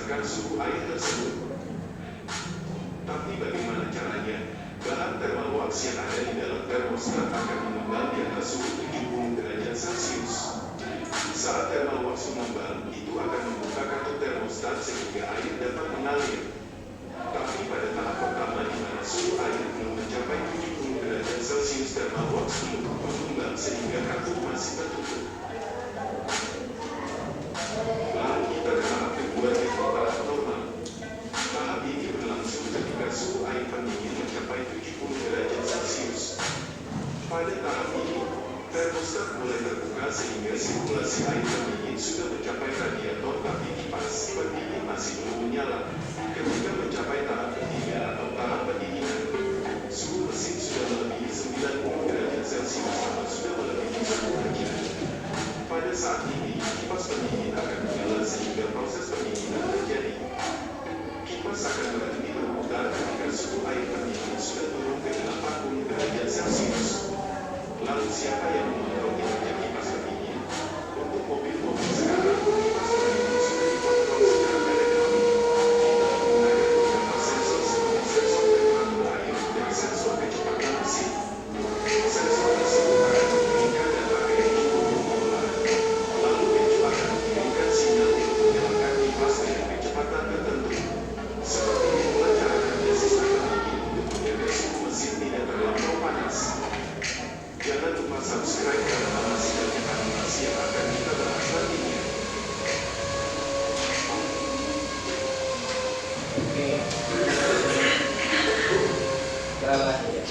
membesarkan suhu air tersebut. Tapi bagaimana caranya? Bahan Thermalwax yang ada di dalam termostat akan mengembang di atas suhu 70 derajat Celcius. Saat Thermalwax mengembang, itu akan membuka kartu termostat sehingga air dapat mengalir. Tapi pada tahap pertama di mana suhu air belum mencapai 70 derajat Celcius, Thermalwax belum mengembang sehingga kartu masih tertutup. Lalu kita ke tahap kedua yaitu tahap normal. Tahap ini berlangsung ketika suhu air pendingin mencapai 70 derajat Celcius. Pada tahap ini, termostat mulai terbuka sehingga sirkulasi air pendingin sudah mencapai radiator, tapi kipas pendingin masih belum menyala. Ketika mencapai tahap ketiga atau tahap pendinginan, suhu mesin sudah melebihi 90 derajat Celcius atau sudah melebihi suhu kerja. Pada saat ini, kipas pendingin akan menyala sehingga proses pendinginan terjadi. Kipas akan berhenti berputar ketika suhu air pendingin sudah turun ke 80 derajat Celcius. Lalu siapa yang mengontrol kinerja kipas pendingin? Untuk mobil-mobil sekarang, kipas pendingin sudah dikontrol secara elektronik. Kita menggunakan beberapa sensor seperti sensor temperatur air dan sensor kecepatan mesin. Sensor tersebut akan mengirimkan data ke engine untuk diolah. Lalu engine akan mengirimkan sinyal untuk menyalakan kipas dengan kecepatan tertentu. Seperti itulah cara kerja sistem pendingin untuk menjaga suhu mesin tidak terlampau panas. Jangan lupa subscribe karena masih banyak animasi yang akan kita bahas nantinya. Oke. Terang lagi ya.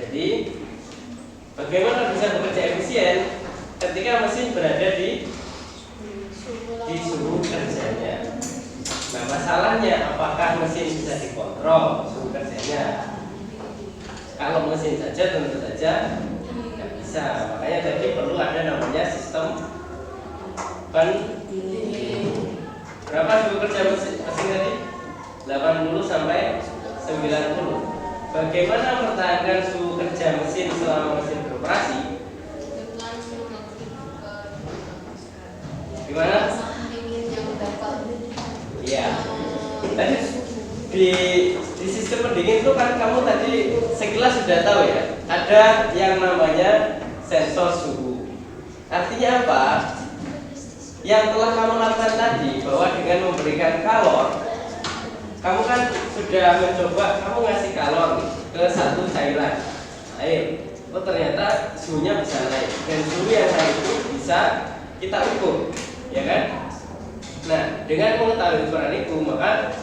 Jadi, bagaimana bisa bekerja efisien ketika mesin berada di suhu kerjanya? Nah, masalahnya apakah mesin bisa dikontrol suhu kerjanya? Kalau mesin saja tentu saja tidak bisa. Makanya tadi perlu ada namanya sistem pendingin. Berapa suhu kerja mesin tadi? 80 sampai 90. Bagaimana mempertahankan suhu kerja mesin selama mesin beroperasi? Gimana? Iya. Tadi di sistem pendingin itu kan kamu tadi sekilas sudah tahu ya, ada yang namanya sensor suhu. Artinya apa? Yang telah kamu lakukan tadi bahwa dengan memberikan kalor, kamu kan sudah mencoba, kamu ngasih kalor ke satu cairan air. Oh ternyata suhunya bisa naik, dan suhu yang naik itu bisa kita ukur, ya kan? Nah, dengan mengetahui ukuran itu, maka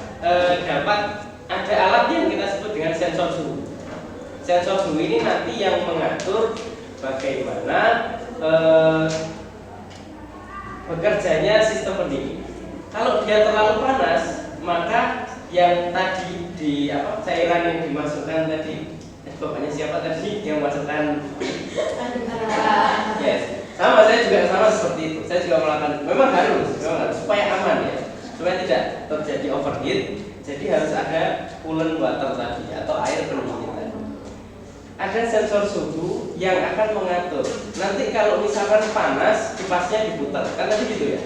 dapat ada alat yang kita sebut dengan sensor suhu. Sensor suhu ini nanti yang mengatur bagaimana bekerjanya sistem pendingin. Kalau dia terlalu panas, maka yang tadi di cairan yang dimasukkan tadi, bapaknya siapa tadi yang masukkan? Yes, sama, saya juga sama seperti itu. Saya juga melakukan, memang harus supaya aman ya, supaya tidak terjadi overheat. Jadi harus ada coolant water tadi atau air pendingin tadi. Ada sensor suhu yang akan mengatur. Nanti kalau misalkan panas, kipasnya diputar, kan tadi gitu ya.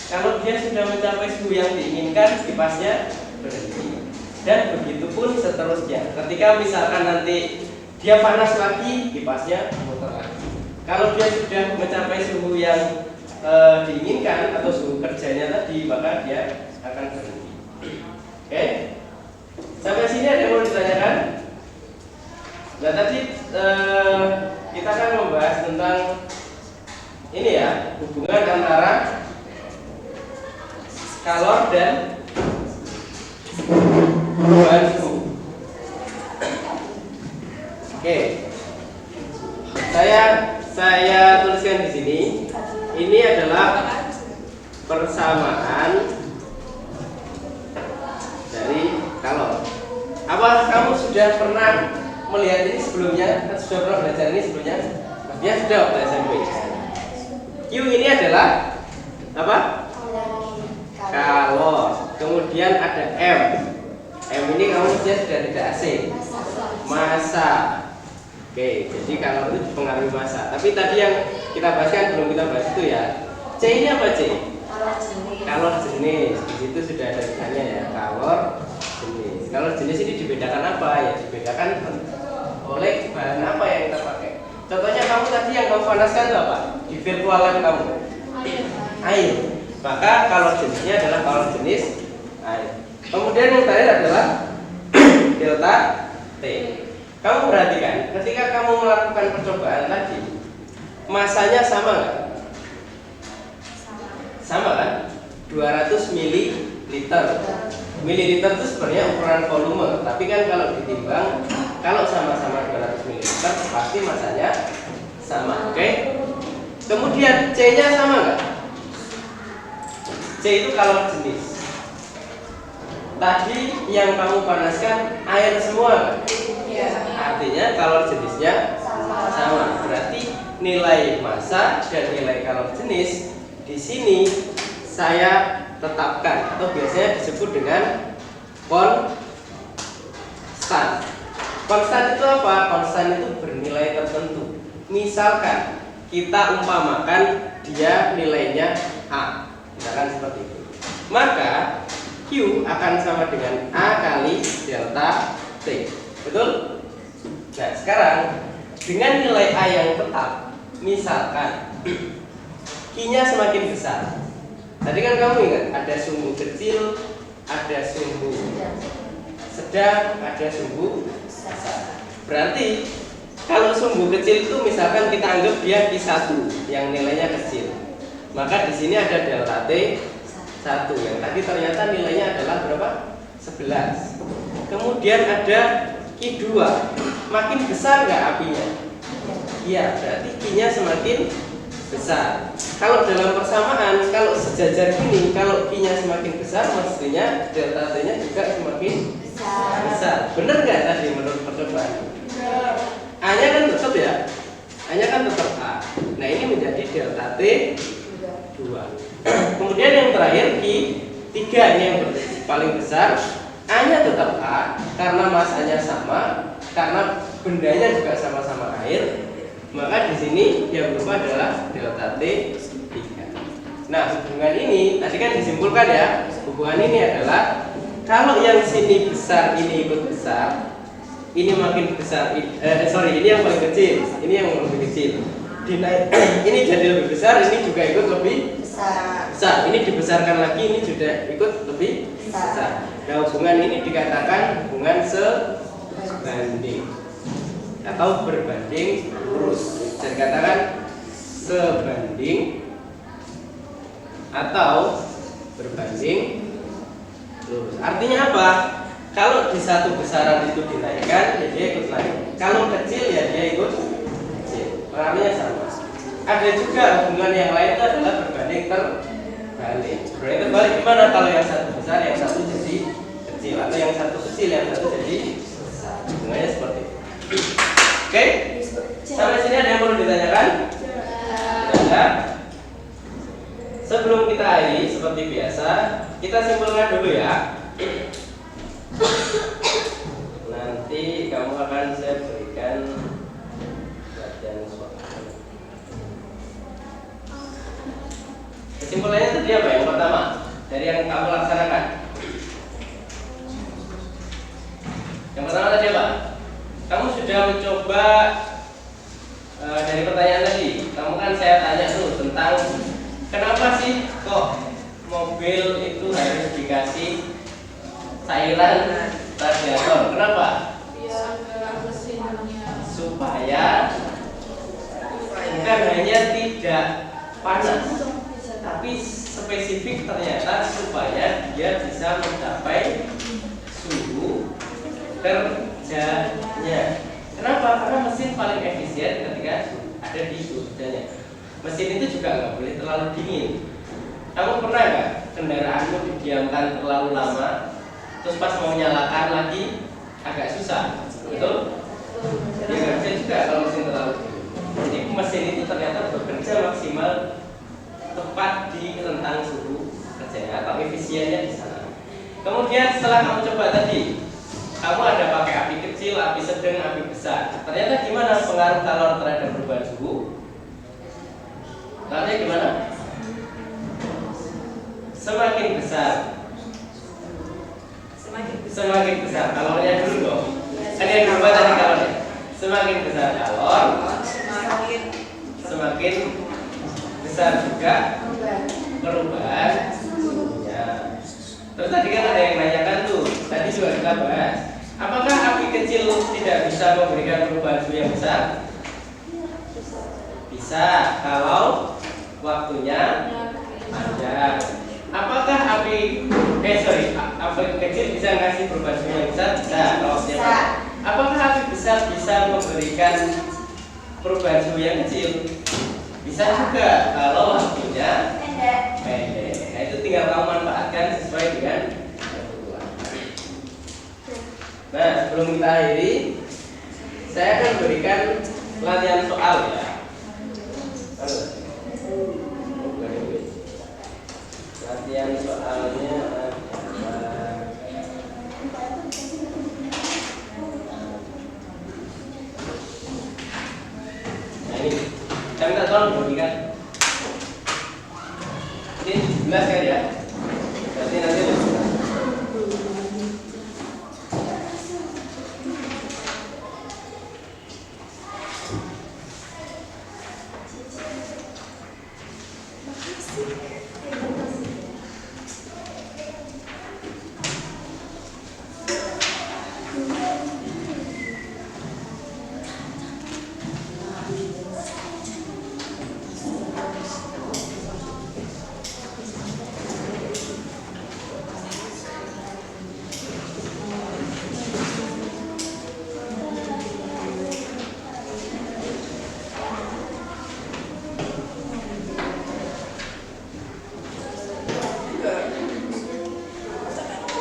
Kalau dia sudah mencapai suhu yang diinginkan, kipasnya berhenti. Dan begitu pun seterusnya. Ketika misalkan nanti dia panas lagi, kipasnya muter lagi. Kalau dia sudah mencapai suhu yang diinginkan atau suhu kerjanya tadi, maka dia akan berhenti. Oke? Sampai sini ada yang mau ditanyakan? Nah tadi kita akan membahas tentang ini ya, hubungan antara kalor dan perubahan suhu. Oke, saya tuliskan di sini. Ini adalah persamaan dari kalor. Apa kamu sudah pernah melihat ini sebelumnya? Sudah pernah belajar ini sebelumnya? Pastinya sudah waktu SMP. Q ini adalah apa? Kalor. Kemudian ada M. M ini kamu sudah tidak asing. Massa. Oke, jadi kalor itu dipengaruhi massa. Tapi tadi yang kita bahas kan belum kita bahas itu ya. C ini apa C? Kalor jenis. Di situ sudah ada tulisannya ya, kalor jenis. Kalor jenis ini dibedakan apa ya? Dibedakan oleh bahan apa yang kita pakai. Contohnya kamu tadi yang kamu panaskan itu apa? Di virtual lab kamu. Air. Maka kalor jenisnya adalah kalor jenis air. Kemudian yang terakhir adalah delta T. Kamu perhatikan, ketika kamu melakukan percobaan tadi, masanya sama nggak? Sama kan? 200 mililiter. Mililiter itu sebenarnya ukuran volume, tapi kan kalau ditimbang, kalau sama-sama 200 mililiter, pasti masanya sama. Oke? Kemudian C-nya sama nggak? C itu kalor jenis. Tadi yang kamu panaskan air semua. Artinya kalor jenisnya sama. Berarti nilai massa dan nilai kalor jenis di sini saya tetapkan atau biasanya disebut dengan konstan. Konstan itu apa? Konstan itu bernilai tertentu. Misalkan kita umpamakan dia nilainya A, misalkan seperti itu. Maka Q akan sama dengan A kali delta T. Betul? Nah sekarang dengan nilai A yang tetap, misalkan Q-nya semakin besar. Tadi kan kamu ingat ada sumbu kecil, ada sumbu sedang, ada sumbu besar. Berarti kalau sumbu kecil itu misalkan kita anggap dia Q1 yang nilainya kecil, maka di sini ada delta T 1 yang tadi ternyata nilainya adalah berapa? 11. Kemudian ada Q2, makin besar nggak apinya? Iya, berarti Q-nya semakin besar. Kalau dalam persamaan, kalau sejajar gini, kalau Q-nya semakin besar, mestinya delta T-nya juga semakin besar. Bener nggak tadi menurut percobaan? A-nya kan tetap ya, A-nya kan tetap A. Nah ini menjadi delta T 2. Kemudian yang terakhir Q3 ini yang paling besar, A-nya tetap A karena masanya sama, karena bendanya juga sama-sama air. Maka di sini yang berubah adalah delta T 3. Nah hubungan ini tadi kan disimpulkan ya, hubungan ini adalah kalau yang sini besar ini ikut besar, ini makin besar. Ini yang paling kecil, ini yang lebih kecil. Ini jadi lebih besar, ini juga ikut lebih besar. Ini dibesarkan lagi, ini juga ikut lebih besar. Nah hubungan ini dikatakan hubungan sebanding atau berbanding lurus. Bisa dikatakan sebanding atau berbanding lurus. Artinya apa? Kalau di satu besaran itu dinaikkan, ya dia ikut naik. Kalau kecil ya dia ikut kecil. Pengaruhnya sama. Ada juga hubungan yang lain itu adalah berbanding terbalik. Berbanding terbalik gimana? Kalau yang satu besar, yang satu jadi kecil, atau yang satu kecil, yang satu jadi besar. Hubungannya seperti itu. Oke? Sampai sini ada yang perlu ditanyakan? Tidak ada. Sebelum kita akhiri seperti biasa, kita simpulkan dulu ya. Nanti kamu akan saya berikan latihan soal. Kesimpulannya tadi apa? Yang pertama, dari yang kamu laksanakan. Yang pertama tadi apa? Kamu sudah mencoba cairan radiator. Kenapa? Biar mesinnya Supaya bukan hanya tidak panas, tapi spesifik ternyata supaya dia bisa mencapai suhu kerjanya. Kenapa? Karena mesin paling efisien ketika ada di suhu kerjanya. Mesin itu juga nggak boleh terlalu dingin. Kamu pernah nggak kendaraanmu didiamkan terlalu lama, terus pas mau nyalakan lagi agak susah, betul? Ya nggak bisa juga kalau mesin terlalu dingin. Jadi mesin itu ternyata bekerja maksimal tepat di rentang suhu kerjanya atau efisiennya di sana. Kemudian setelah kamu coba tadi, kamu ada pakai api kecil, api sedang, api besar. Ternyata gimana pengaruh kalor terhadap perubahan suhu? Lalu gimana? Semakin besar kalornya dulu dong. Kan yang berubah tadi kalornya. Semakin besar kalor, semakin besar juga perubahan suhunya. Terus tadi kan ada yang nanyakan tuh, tadi juga kita bahas, apakah api kecil tidak bisa memberikan perubahan suhu yang besar? Bisa, kalau waktunya panjang. Apakah api kecil bisa ngasih perubahan suhu yang besar? Bisa, kalau waktunya panjang. Apakah api besar bisa memberikan perubahan suhu yang kecil? Bisa juga, kalau waktunya pendek. Nah, itu tinggal kamu manfaatkan sesuai dengan kebutuhan. Nah, sebelum kita akhiri, saya akan berikan latihan soal ya. Latihan soalnya adalah nah ini, saya minta tolong berikan. Ini 17 kan ya? Berarti nanti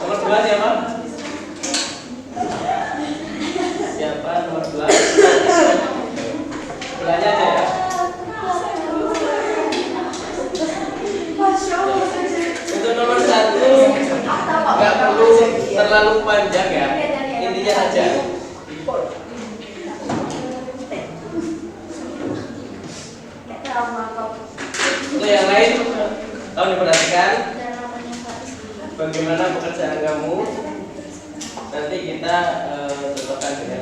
nomor 2 siapa? Siapa nomor 2? Sebelahnya aja ya. Untuk nomor 1 nggak perlu terlalu panjang ya. Intinya aja. Untuk yang lain, tolong diperhatikan bagaimana pekerjaan kamu. Nanti kita cocokkan dengan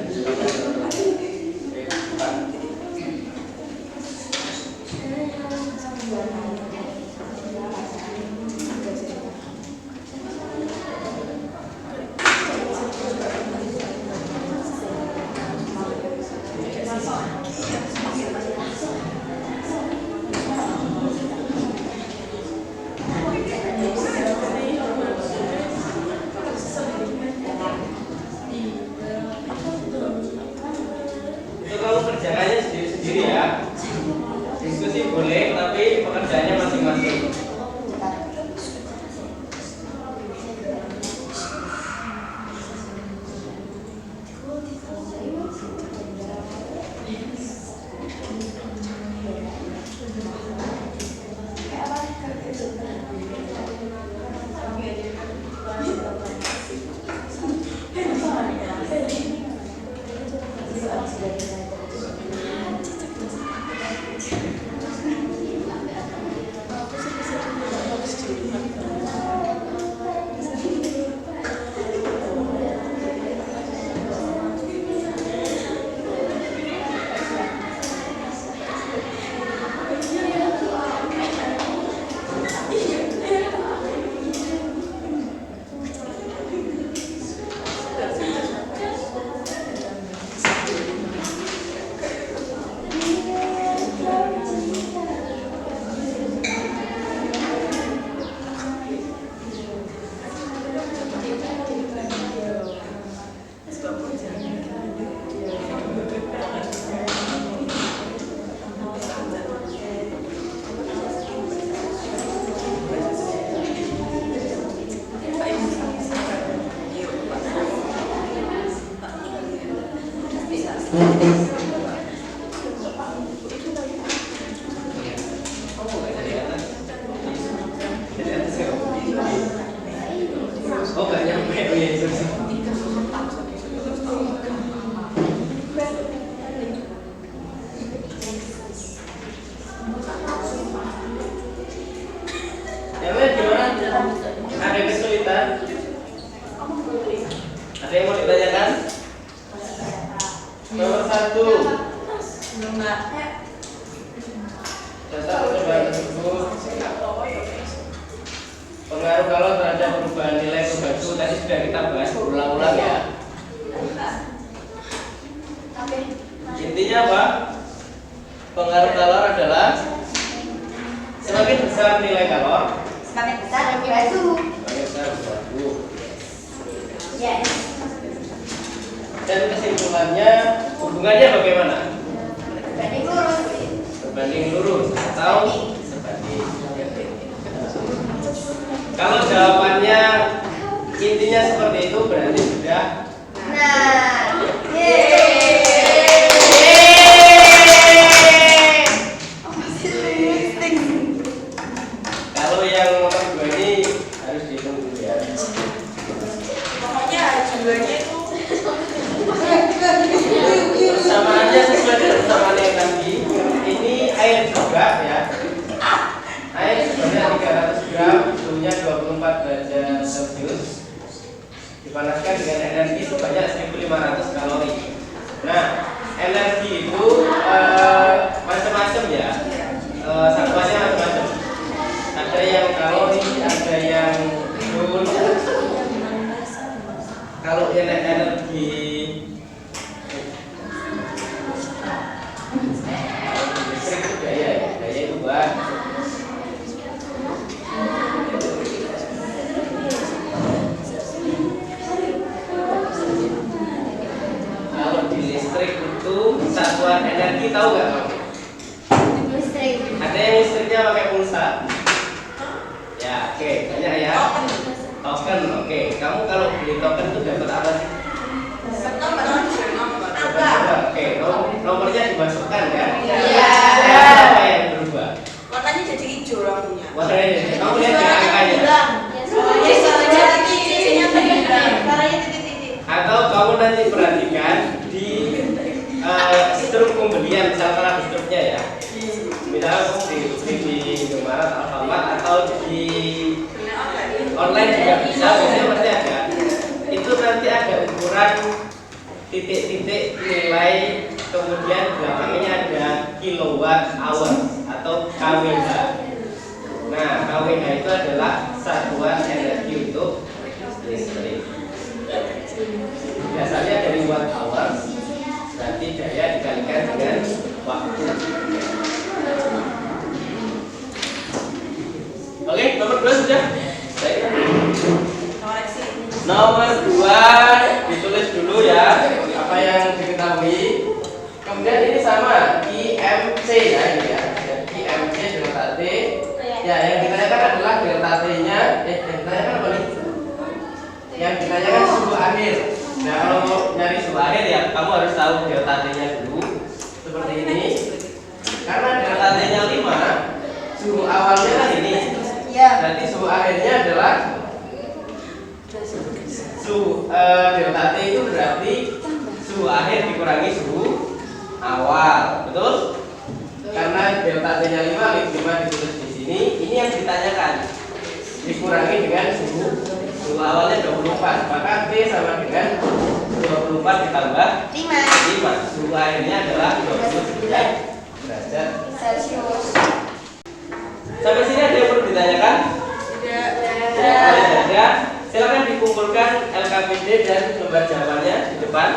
dari atas. Dari atas ya. Oh nggak nyampe. Oh iya itu. Yang lain gimana? Ada kesulitan? Ada yang mau ditanyakan? Nomor 1. Dasar percobaan tersebut. Pengaruh kalau terhadap perubahan nilai pembantu tadi sudah kita bahas berulang-ulang ya. Intinya apa? Pengaruh kalor adalah semakin besar nilai kalor, Semakin besar pembantu. semakin besar pembantu. Yes. Dan kesimpulannya hubungannya bagaimana? Berbanding lurus. Berbanding lurus atau sebanding. Kalau jawabannya intinya seperti itu berarti sudah. Nah, Kalau yang nomor 2 ini harus dihitung dulu ya. Pokoknya jumlahnya itu Persamaannya sesuai dengan persamaan yang tadi. Ini air juga ya. Air sebanyak 300 gram, suhunya 24 derajat Celcius. Dipanaskan dengan energi sebanyak 1500 kalori. Nah, energi itu macam-macam ya. Satuannya macam-macam. Ada yang kalori, ada yang joule. Kalau energi listrik itu daya itu buat. Kalau di listrik itu satuan energi tahu nggak kamu? listrik. Ada yang listriknya pakai pulsa? Ya, oke, banyak ya. Token, oke. Kamu kalau beli token itu dapat apa sih? Oke, nomornya dimasukkan kan? Iya. Apa yang berubah? warnanya jadi hijau lampunya. Warnanya jadi. Kamu lihat di angkanya. Atau kamu nanti perhatikan di struk pembelian, misalkan ada struknya ya. Misalnya kamu di Indomaret, Alfamart atau di online juga bisa, biasanya pasti ada. Itu nanti ada ukuran titik-titik nilai, kemudian belakangnya ada kilowatt hour atau kWh. Nah, kWh itu adalah satuan energi untuk listrik. Biasanya dari watt hour, berarti daya dikalikan dengan waktu. Oke, nomor 2 sudah. Baik. Nomor 2 ditulis dulu ya apa yang diketahui. Kemudian ini sama IMC ya ini ya. IMC delta T. Ya, yang ditanyakan adalah delta T-nya. Yang ditanyakan apa nih? Yang ditanyakan suhu akhir. Nah, kalau mau nyari suhu akhir ya kamu harus tahu delta T-nya dulu. Seperti ini. Karena delta T-nya 5, suhu awalnya kan ini. Ya. Berarti suhu akhirnya adalah suhu delta T itu berarti suhu akhir dikurangi suhu awal, betul? Karena delta T-nya 5 ditulis di sini. Ini yang ditanyakan. Dikurangi dengan suhu awalnya 24, maka T sama dengan 24 ditambah 5. Suhu akhirnya adalah 29 derajat Celcius. Sampai sini ada yang perlu ditanyakan? Tidak. Silakan dikumpulkan LKPD dan lembar jawabannya di depan.